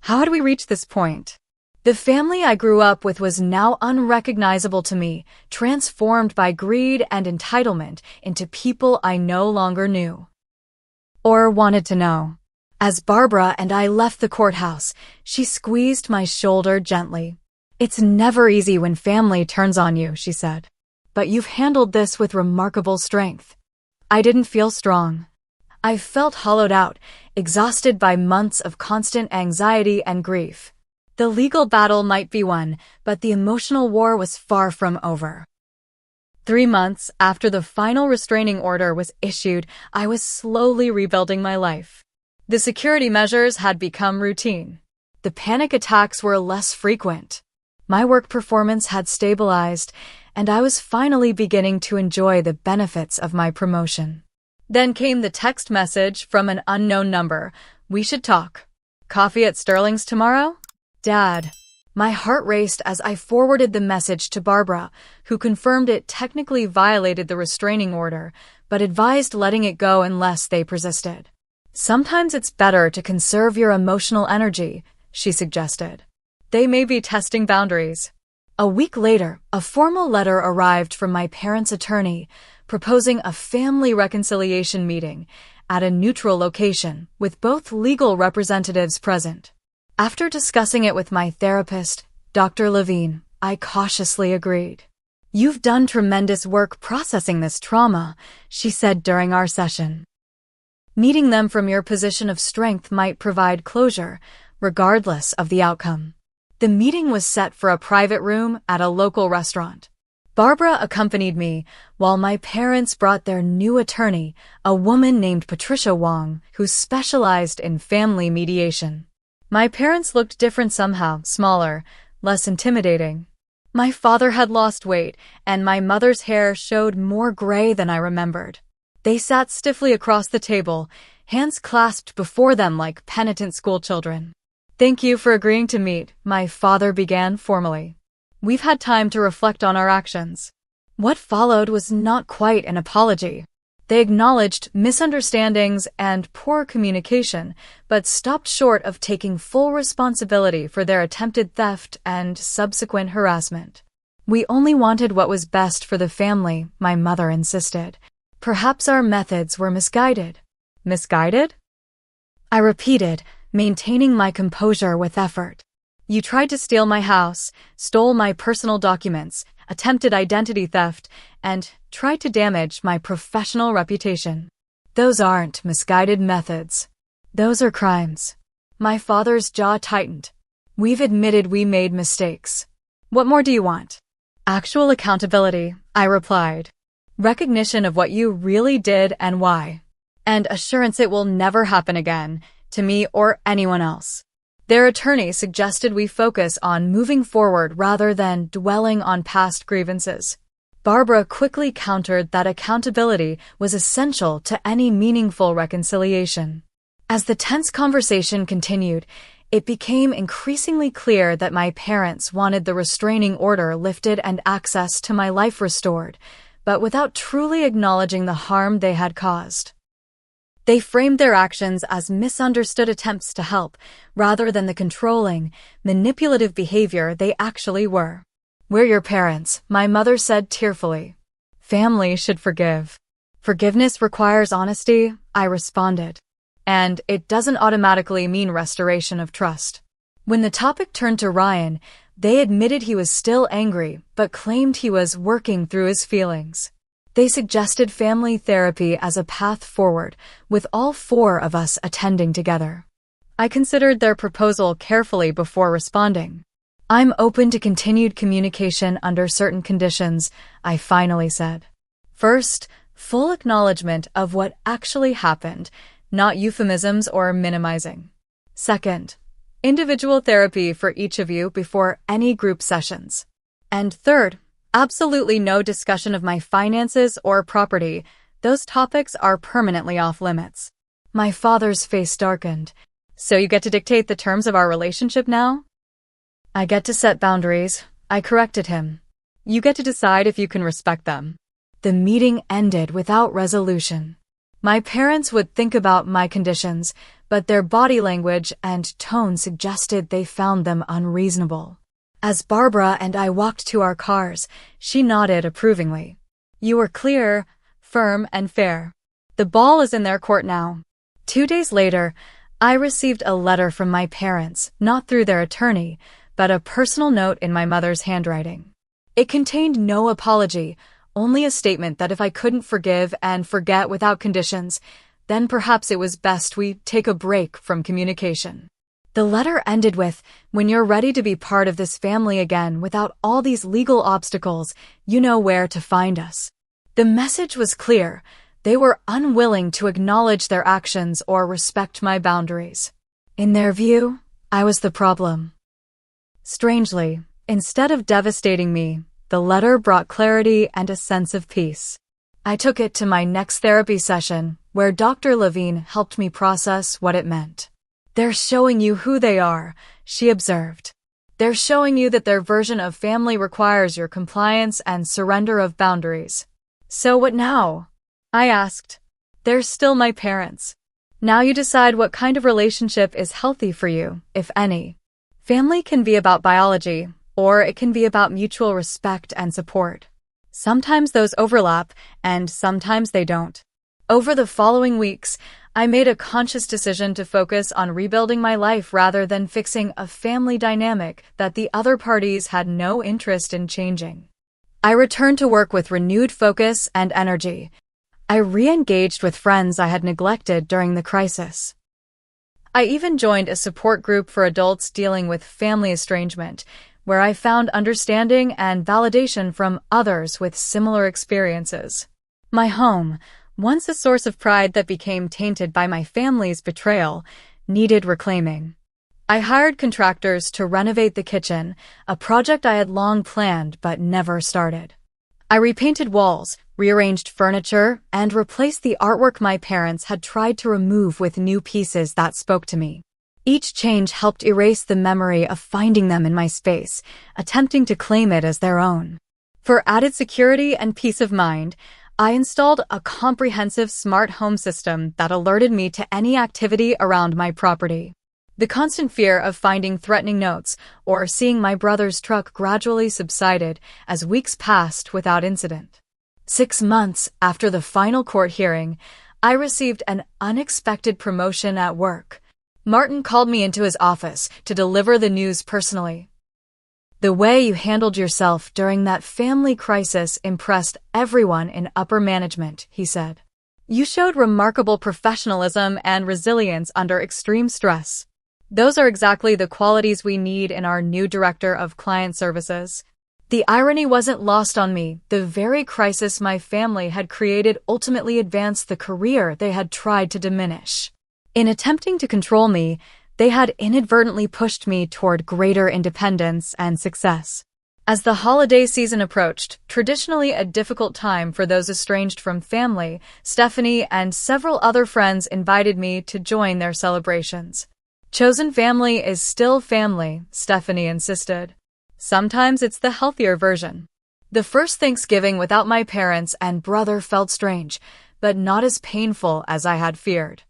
How had we reached this point? The family I grew up with was now unrecognizable to me, transformed by greed and entitlement into people I no longer knew or wanted to know. As Barbara and I left the courthouse, she squeezed my shoulder gently. "It's never easy when family turns on you," she said. "But you've handled this with remarkable strength." I didn't feel strong. I felt hollowed out, exhausted by months of constant anxiety and grief. The legal battle might be won, but the emotional war was far from over. 3 months after the final restraining order was issued, I was slowly rebuilding my life. The security measures had become routine. The panic attacks were less frequent. My work performance had stabilized, and I was finally beginning to enjoy the benefits of my promotion. Then came the text message from an unknown number. "We should talk. Coffee at Sterling's tomorrow?" "Dad." My heart raced as I forwarded the message to Barbara, who confirmed it technically violated the restraining order, but advised letting it go unless they persisted. "Sometimes it's better to conserve your emotional energy," she suggested. "They may be testing boundaries." A week later, a formal letter arrived from my parents' attorney, proposing a family reconciliation meeting, at a neutral location, with both legal representatives present. After discussing it with my therapist, Dr. Levine, I cautiously agreed. "You've done tremendous work processing this trauma," she said during our session. "Meeting them from your position of strength might provide closure, regardless of the outcome." The meeting was set for a private room at a local restaurant. Barbara accompanied me, while my parents brought their new attorney, a woman named Patricia Wong, who specialized in family mediation. My parents looked different somehow, smaller, less intimidating. My father had lost weight, and my mother's hair showed more gray than I remembered. They sat stiffly across the table, hands clasped before them like penitent schoolchildren. "Thank you for agreeing to meet," my father began formally. "We've had time to reflect on our actions." What followed was not quite an apology. They acknowledged misunderstandings and poor communication, but stopped short of taking full responsibility for their attempted theft and subsequent harassment. "We only wanted what was best for the family," my mother insisted. "Perhaps our methods were misguided." "Misguided?" I repeated, maintaining my composure with effort. "You tried to steal my house, stole my personal documents, attempted identity theft, and tried to damage my professional reputation. Those aren't misguided methods. Those are crimes." My father's jaw tightened. "We've admitted we made mistakes. What more do you want?" "Actual accountability," I replied. "Recognition of what you really did and why. And assurance it will never happen again, to me or anyone else." Their attorney suggested we focus on moving forward rather than dwelling on past grievances. Barbara quickly countered that accountability was essential to any meaningful reconciliation. As the tense conversation continued, it became increasingly clear that my parents wanted the restraining order lifted and access to my life restored, but without truly acknowledging the harm they had caused. They framed their actions as misunderstood attempts to help, rather than the controlling, manipulative behavior they actually were. "We're your parents," my mother said tearfully. "Family should forgive." "Forgiveness requires honesty," I responded. "And it doesn't automatically mean restoration of trust." When the topic turned to Ryan, they admitted he was still angry, but claimed he was working through his feelings. They suggested family therapy as a path forward, with all four of us attending together. I considered their proposal carefully before responding. "I'm open to continued communication under certain conditions," I finally said. "First, full acknowledgement of what actually happened, not euphemisms or minimizing. Second, individual therapy for each of you before any group sessions. And third, absolutely no discussion of my finances or property. Those topics are permanently off limits." My father's face darkened. "So you get to dictate the terms of our relationship now?" "I get to set boundaries," I corrected him. "You get to decide if you can respect them." The meeting ended without resolution. My parents would think about my conditions, but their body language and tone suggested they found them unreasonable. As Barbara and I walked to our cars, she nodded approvingly. "You were clear, firm, and fair. The ball is in their court now." 2 days later, I received a letter from my parents, not through their attorney, but a personal note in my mother's handwriting. It contained no apology, only a statement that if I couldn't forgive and forget without conditions, then perhaps it was best we take a break from communication. The letter ended with, "When you're ready to be part of this family again without all these legal obstacles, you know where to find us." The message was clear. They were unwilling to acknowledge their actions or respect my boundaries. In their view, I was the problem. Strangely, instead of devastating me, the letter brought clarity and a sense of peace. I took it to my next therapy session, where Dr. Levine helped me process what it meant. "They're showing you who they are," she observed. "They're showing you that their version of family requires your compliance and surrender of boundaries." "So what now?" I asked. "They're still my parents. Now you decide what kind of relationship is healthy for you, if any. Family can be about biology, or it can be about mutual respect and support. Sometimes those overlap, and sometimes they don't." Over the following weeks, I made a conscious decision to focus on rebuilding my life rather than fixing a family dynamic that the other parties had no interest in changing. I returned to work with renewed focus and energy. I re-engaged with friends I had neglected during the crisis. I even joined a support group for adults dealing with family estrangement, where I found understanding and validation from others with similar experiences. My home, once a source of pride that became tainted by my family's betrayal, needed reclaiming. I hired contractors to renovate the kitchen, a project I had long planned but never started. I repainted walls, rearranged furniture, and replaced the artwork my parents had tried to remove with new pieces that spoke to me. Each change helped erase the memory of finding them in my space, attempting to claim it as their own. For added security and peace of mind, I installed a comprehensive smart home system that alerted me to any activity around my property. The constant fear of finding threatening notes or seeing my brother's truck gradually subsided as weeks passed without incident. 6 months after the final court hearing, I received an unexpected promotion at work. Martin called me into his office to deliver the news personally. "The way you handled yourself during that family crisis impressed everyone in upper management," he said. "You showed remarkable professionalism and resilience under extreme stress. Those are exactly the qualities we need in our new director of client services." The irony wasn't lost on me. The very crisis my family had created ultimately advanced the career they had tried to diminish. In attempting to control me, they had inadvertently pushed me toward greater independence and success. As the holiday season approached, traditionally a difficult time for those estranged from family, Stephanie and several other friends invited me to join their celebrations. "Chosen family is still family," Stephanie insisted. "Sometimes it's the healthier version." The first Thanksgiving without my parents and brother felt strange, but not as painful as I had feared.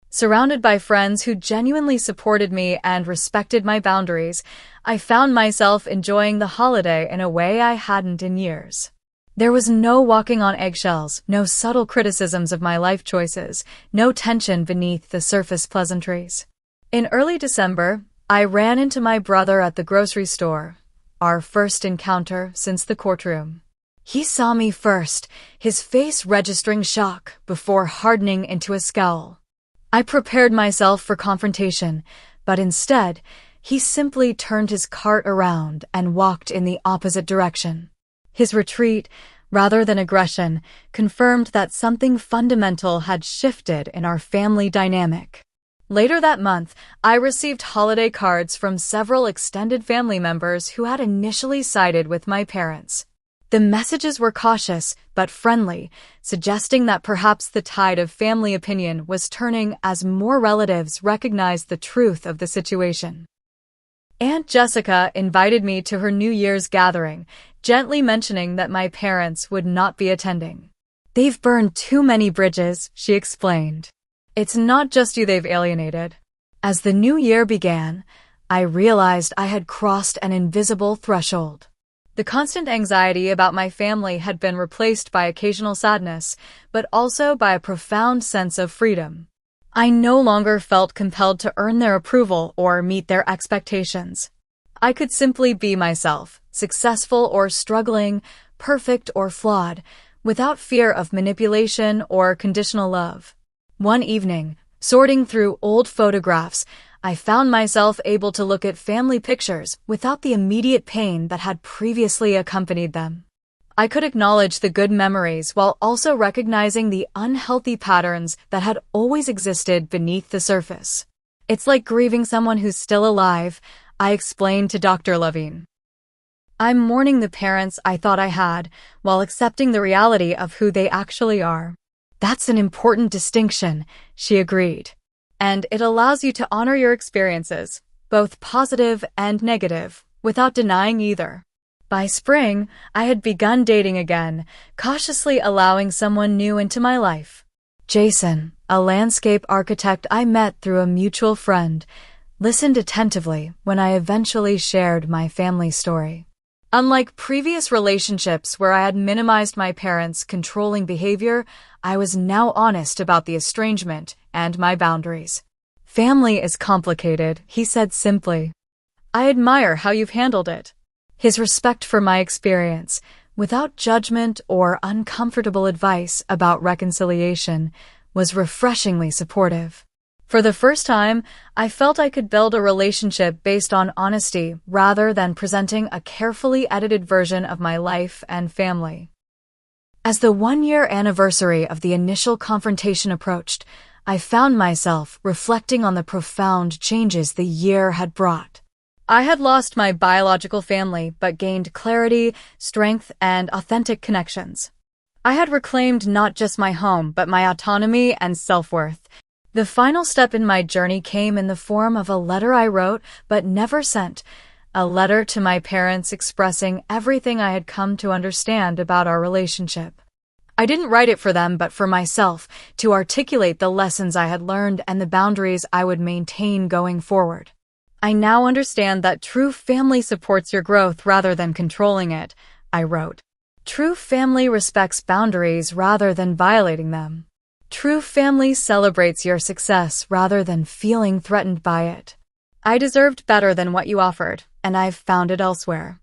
Surrounded by friends who genuinely supported me and respected my boundaries, I found myself enjoying the holiday in a way I hadn't in years. There was no walking on eggshells, no subtle criticisms of my life choices, no tension beneath the surface pleasantries. In early December, I ran into my brother at the grocery store, our first encounter since the courtroom. He saw me first, his face registering shock before hardening into a scowl. I prepared myself for confrontation, but instead, he simply turned his cart around and walked in the opposite direction. His retreat, rather than aggression, confirmed that something fundamental had shifted in our family dynamic. Later that month, I received holiday cards from several extended family members who had initially sided with my parents. The messages were cautious but friendly, suggesting that perhaps the tide of family opinion was turning as more relatives recognized the truth of the situation. Aunt Jessica invited me to her New Year's gathering, gently mentioning that my parents would not be attending. "They've burned too many bridges," she explained. "It's not just you they've alienated." As the new year began, I realized I had crossed an invisible threshold. The constant anxiety about my family had been replaced by occasional sadness, but also by a profound sense of freedom. I no longer felt compelled to earn their approval or meet their expectations. I could simply be myself, successful or struggling, perfect or flawed, without fear of manipulation or conditional love. One evening, sorting through old photographs, I found myself able to look at family pictures without the immediate pain that had previously accompanied them. I could acknowledge the good memories while also recognizing the unhealthy patterns that had always existed beneath the surface. "It's like grieving someone who's still alive," I explained to Dr. Levine. "I'm mourning the parents I thought I had, while accepting the reality of who they actually are." "That's an important distinction," she agreed. "And it allows you to honor your experiences, both positive and negative, without denying either." By spring, I had begun dating again, cautiously allowing someone new into my life. Jason, a landscape architect I met through a mutual friend, listened attentively when I eventually shared my family story. Unlike previous relationships where I had minimized my parents' controlling behavior, I was now honest about the estrangement and my boundaries. Family is complicated, he said simply. I admire how you've handled it. His respect for my experience, without judgment or uncomfortable advice about reconciliation, was refreshingly supportive. For the first time, I felt I could build a relationship based on honesty rather than presenting a carefully edited version of my life and family. As the one-year anniversary of the initial confrontation approached, I found myself reflecting on the profound changes the year had brought. I had lost my biological family but gained clarity, strength, and authentic connections. I had reclaimed not just my home but my autonomy and self-worth. The final step in my journey came in the form of a letter I wrote but never sent, a letter to my parents expressing everything I had come to understand about our relationship. I didn't write it for them but for myself, to articulate the lessons I had learned and the boundaries I would maintain going forward. I now understand that true family supports your growth rather than controlling it, I wrote. True family respects boundaries rather than violating them. True family celebrates your success rather than feeling threatened by it. I deserved better than what you offered, and I've found it elsewhere.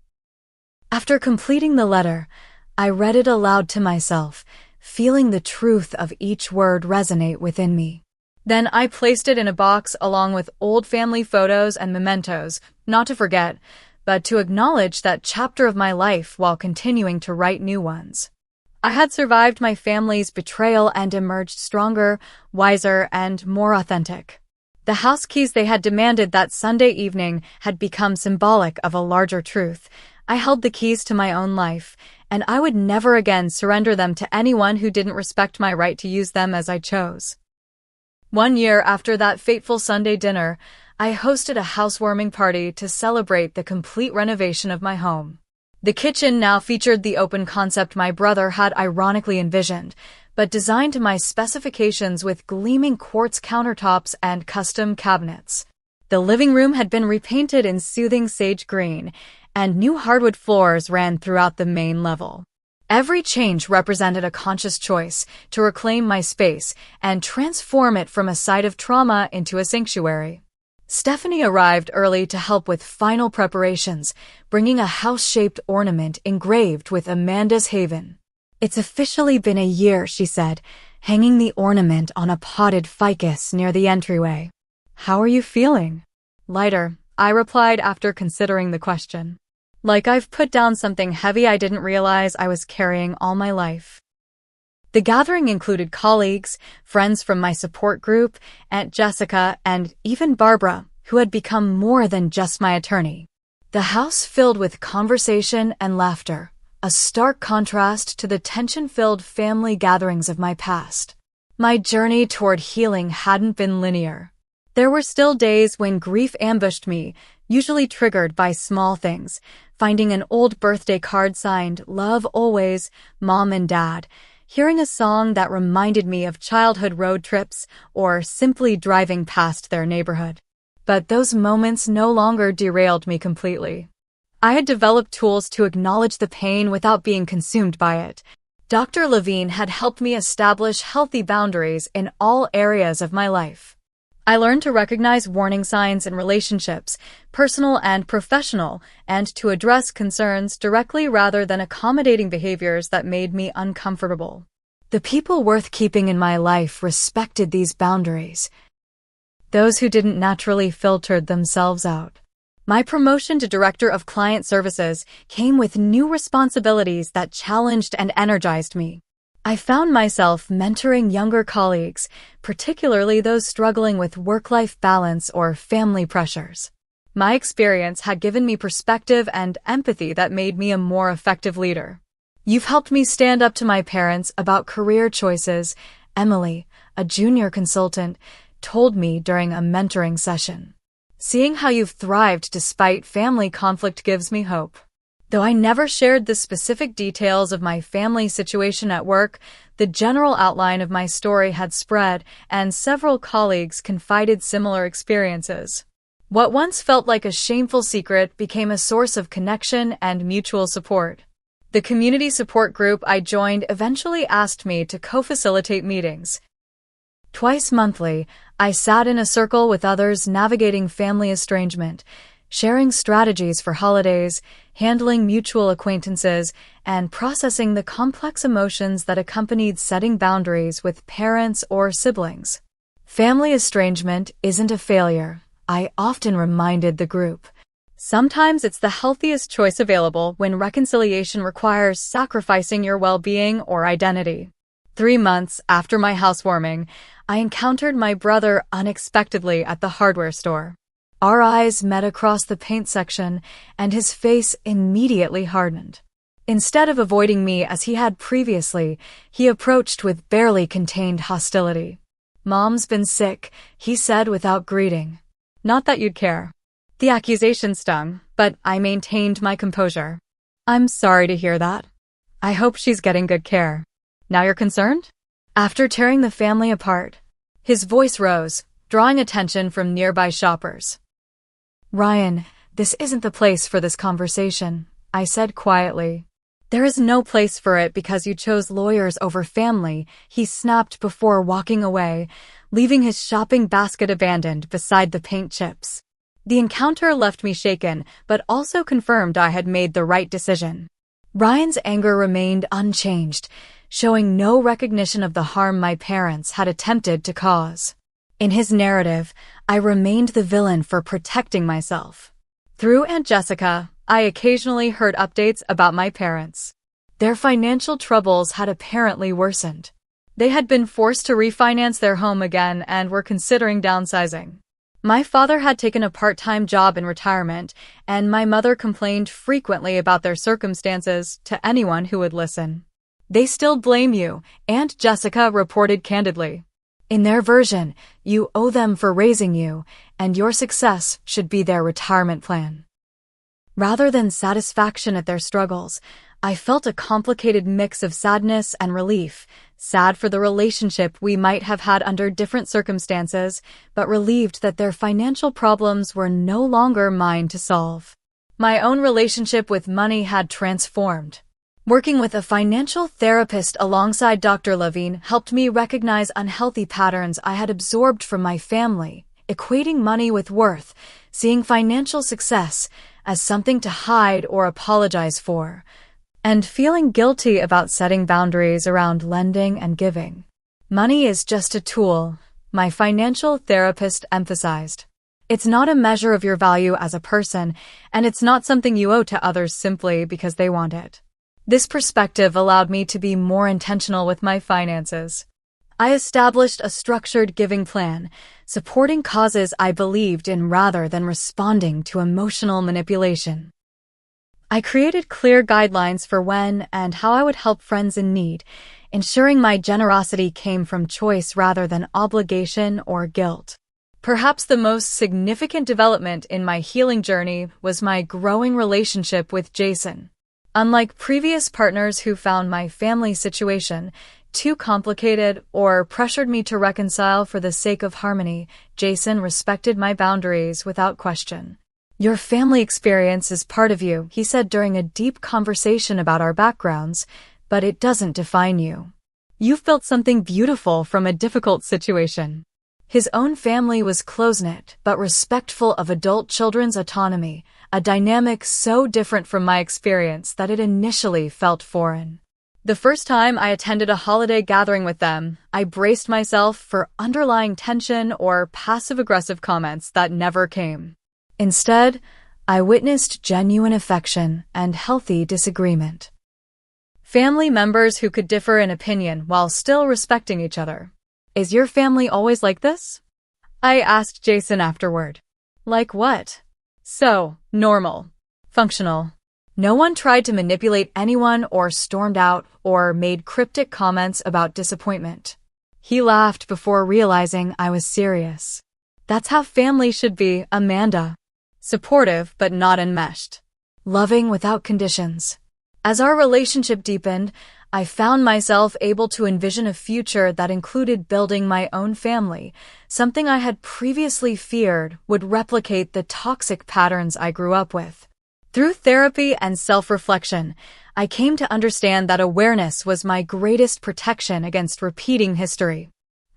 After completing the letter, I read it aloud to myself, feeling the truth of each word resonate within me. Then I placed it in a box along with old family photos and mementos, not to forget, but to acknowledge that chapter of my life while continuing to write new ones. I had survived my family's betrayal and emerged stronger, wiser, and more authentic. The house keys they had demanded that Sunday evening had become symbolic of a larger truth. I held the keys to my own life, and I would never again surrender them to anyone who didn't respect my right to use them as I chose. 1 year after that fateful Sunday dinner, I hosted a housewarming party to celebrate the complete renovation of my home. The kitchen now featured the open concept my brother had ironically envisioned, but designed to my specifications with gleaming quartz countertops and custom cabinets. The living room had been repainted in soothing sage green, and new hardwood floors ran throughout the main level. Every change represented a conscious choice to reclaim my space and transform it from a site of trauma into a sanctuary. Stephanie arrived early to help with final preparations, bringing a house-shaped ornament engraved with Amanda's Haven. It's officially been a year, she said, hanging the ornament on a potted ficus near the entryway. How are you feeling? Lighter, I replied after considering the question. Like I've put down something heavy I didn't realize I was carrying all my life. The gathering included colleagues, friends from my support group, Aunt Jessica, and even Barbara, who had become more than just my attorney. The house filled with conversation and laughter, a stark contrast to the tension-filled family gatherings of my past. My journey toward healing hadn't been linear. There were still days when grief ambushed me, usually triggered by small things, finding an old birthday card signed, "Love Always, Mom and Dad," hearing a song that reminded me of childhood road trips, or simply driving past their neighborhood. But those moments no longer derailed me completely. I had developed tools to acknowledge the pain without being consumed by it. Dr. Levine had helped me establish healthy boundaries in all areas of my life. I learned to recognize warning signs in relationships, personal and professional, and to address concerns directly rather than accommodating behaviors that made me uncomfortable. The people worth keeping in my life respected these boundaries. Those who didn't naturally filtered themselves out. My promotion to Director of Client Services came with new responsibilities that challenged and energized me. I found myself mentoring younger colleagues, particularly those struggling with work-life balance or family pressures. My experience had given me perspective and empathy that made me a more effective leader. You've helped me stand up to my parents about career choices, Emily, a junior consultant, told me during a mentoring session. Seeing how you've thrived despite family conflict gives me hope. Though I never shared the specific details of my family situation at work, the general outline of my story had spread, and several colleagues confided similar experiences. What once felt like a shameful secret became a source of connection and mutual support. The community support group I joined eventually asked me to co-facilitate meetings. Twice monthly, I sat in a circle with others navigating family estrangement, sharing strategies for holidays, handling mutual acquaintances, and processing the complex emotions that accompanied setting boundaries with parents or siblings. Family estrangement isn't a failure, I often reminded the group. Sometimes it's the healthiest choice available when reconciliation requires sacrificing your well-being or identity. 3 months after my housewarming, I encountered my brother unexpectedly at the hardware store. Our eyes met across the paint section, and his face immediately hardened. Instead of avoiding me as he had previously, he approached with barely contained hostility. "Mom's been sick," he said without greeting. Not that you'd care. The accusation stung, but I maintained my composure. "I'm sorry to hear that. I hope she's getting good care. Now you're concerned?" After tearing the family apart, his voice rose, drawing attention from nearby shoppers. "Ryan, this isn't the place for this conversation," I said quietly. "There is no place for it because you chose lawyers over family," he snapped before walking away, leaving his shopping basket abandoned beside the paint chips. The encounter left me shaken, but also confirmed I had made the right decision. Ryan's anger remained unchanged, showing no recognition of the harm my parents had attempted to cause. In his narrative, I remained the villain for protecting myself. Through Aunt Jessica, I occasionally heard updates about my parents. Their financial troubles had apparently worsened. They had been forced to refinance their home again and were considering downsizing. My father had taken a part-time job in retirement, and my mother complained frequently about their circumstances to anyone who would listen. "They still blame you," Aunt Jessica reported candidly. "In their version, you owe them for raising you, and your success should be their retirement plan." Rather than satisfaction at their struggles, I felt a complicated mix of sadness and relief, sad for the relationship we might have had under different circumstances, but relieved that their financial problems were no longer mine to solve. My own relationship with money had transformed. Working with a financial therapist alongside Dr. Levine helped me recognize unhealthy patterns I had absorbed from my family, equating money with worth, seeing financial success as something to hide or apologize for, and feeling guilty about setting boundaries around lending and giving. "Money is just a tool," my financial therapist emphasized. "It's not a measure of your value as a person, and it's not something you owe to others simply because they want it." This perspective allowed me to be more intentional with my finances. I established a structured giving plan, supporting causes I believed in rather than responding to emotional manipulation. I created clear guidelines for when and how I would help friends in need, ensuring my generosity came from choice rather than obligation or guilt. Perhaps the most significant development in my healing journey was my growing relationship with Jason. Unlike previous partners who found my family situation too complicated or pressured me to reconcile for the sake of harmony, Jason respected my boundaries without question. "Your family experience is part of you," he said during a deep conversation about our backgrounds, "but it doesn't define you. You've built something beautiful from a difficult situation." His own family was close-knit but respectful of adult children's autonomy, a dynamic so different from my experience that it initially felt foreign. The first time I attended a holiday gathering with them, I braced myself for underlying tension or passive-aggressive comments that never came. Instead, I witnessed genuine affection and healthy disagreement. Family members who could differ in opinion while still respecting each other. "Is your family always like this?" I asked Jason afterward. "Like what?" "So, normal. Functional. No one tried to manipulate anyone or stormed out or made cryptic comments about disappointment." He laughed before realizing I was serious. "That's how family should be, Amanda. Supportive but not enmeshed. Loving without conditions." As our relationship deepened, I found myself able to envision a future that included building my own family, something I had previously feared would replicate the toxic patterns I grew up with. Through therapy and self-reflection, I came to understand that awareness was my greatest protection against repeating history.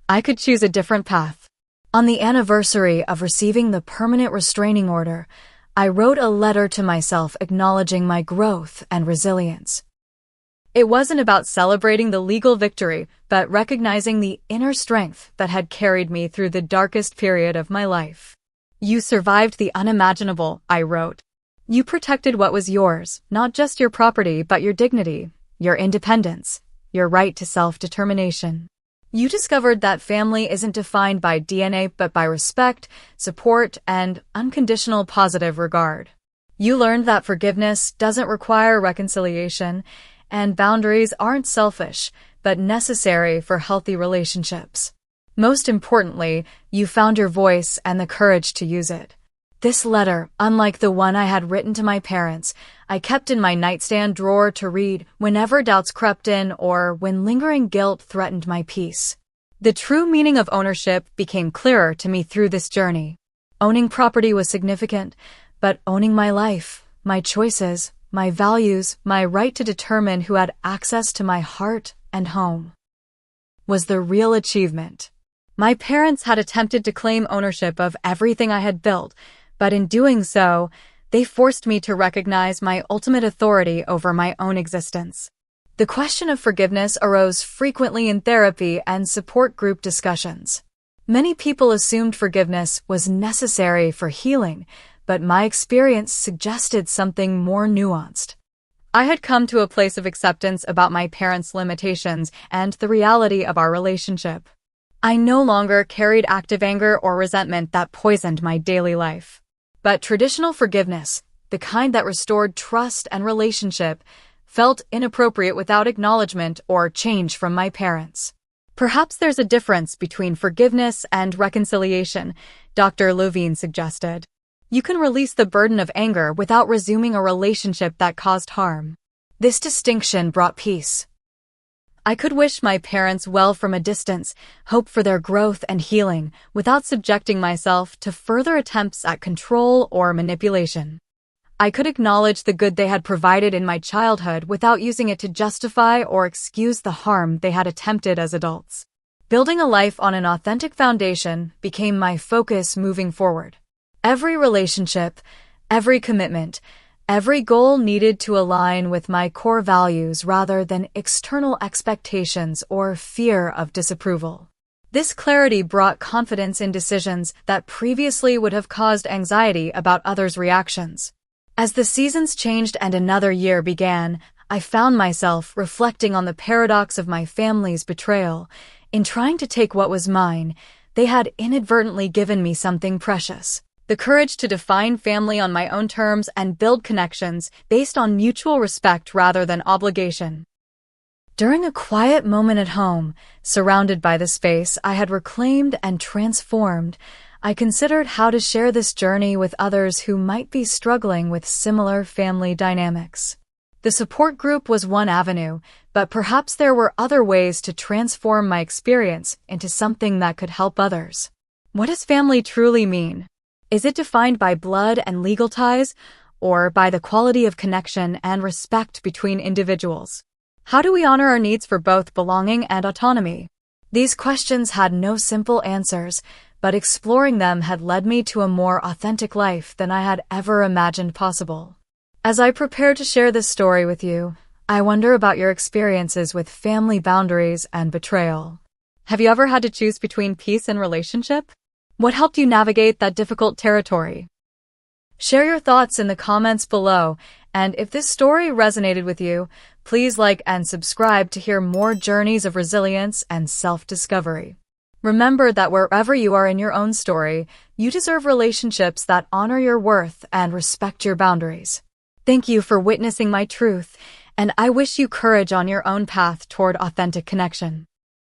I could choose a different path. On the anniversary of receiving the permanent restraining order, I wrote a letter to myself acknowledging my growth and resilience. It wasn't about celebrating the legal victory, but recognizing the inner strength that had carried me through the darkest period of my life. You survived the unimaginable, I wrote. You protected what was yours, not just your property, but your dignity, your independence, your right to self-determination. You discovered that family isn't defined by DNA, but by respect, support, and unconditional positive regard. You learned that forgiveness doesn't require reconciliation, and boundaries aren't selfish, but necessary for healthy relationships. Most importantly, you found your voice and the courage to use it. This letter, unlike the one I had written to my parents, I kept in my nightstand drawer to read whenever doubts crept in or when lingering guilt threatened my peace. The true meaning of ownership became clearer to me through this journey. Owning property was significant, but owning my life, my choices, my values, my right to determine who had access to my heart and home was the real achievement. My parents had attempted to claim ownership of everything I had built, but in doing so, they forced me to recognize my ultimate authority over my own existence. The question of forgiveness arose frequently in therapy and support group discussions. Many people assumed forgiveness was necessary for healing, but my experience suggested something more nuanced. I had come to a place of acceptance about my parents' limitations and the reality of our relationship. I no longer carried active anger or resentment that poisoned my daily life. But traditional forgiveness, the kind that restored trust and relationship, felt inappropriate without acknowledgement or change from my parents. Perhaps there's a difference between forgiveness and reconciliation, Dr. Levine suggested. You can release the burden of anger without resuming a relationship that caused harm. This distinction brought peace. I could wish my parents well from a distance, hope for their growth and healing, without subjecting myself to further attempts at control or manipulation. I could acknowledge the good they had provided in my childhood without using it to justify or excuse the harm they had attempted as adults. Building a life on an authentic foundation became my focus moving forward. Every relationship, every commitment, every goal needed to align with my core values rather than external expectations or fear of disapproval. This clarity brought confidence in decisions that previously would have caused anxiety about others' reactions. As the seasons changed and another year began, I found myself reflecting on the paradox of my family's betrayal. In trying to take what was mine, they had inadvertently given me something precious. The courage to define family on my own terms and build connections based on mutual respect rather than obligation. During a quiet moment at home, surrounded by the space I had reclaimed and transformed, I considered how to share this journey with others who might be struggling with similar family dynamics. The support group was one avenue, but perhaps there were other ways to transform my experience into something that could help others. What does family truly mean? Is it defined by blood and legal ties, or by the quality of connection and respect between individuals? How do we honor our needs for both belonging and autonomy? These questions had no simple answers, but exploring them had led me to a more authentic life than I had ever imagined possible. As I prepare to share this story with you, I wonder about your experiences with family boundaries and betrayal. Have you ever had to choose between peace and relationship? What helped you navigate that difficult territory? Share your thoughts in the comments below, and if this story resonated with you, please like and subscribe to hear more journeys of resilience and self-discovery. Remember that wherever you are in your own story, you deserve relationships that honor your worth and respect your boundaries. Thank you for witnessing my truth, and I wish you courage on your own path toward authentic connection.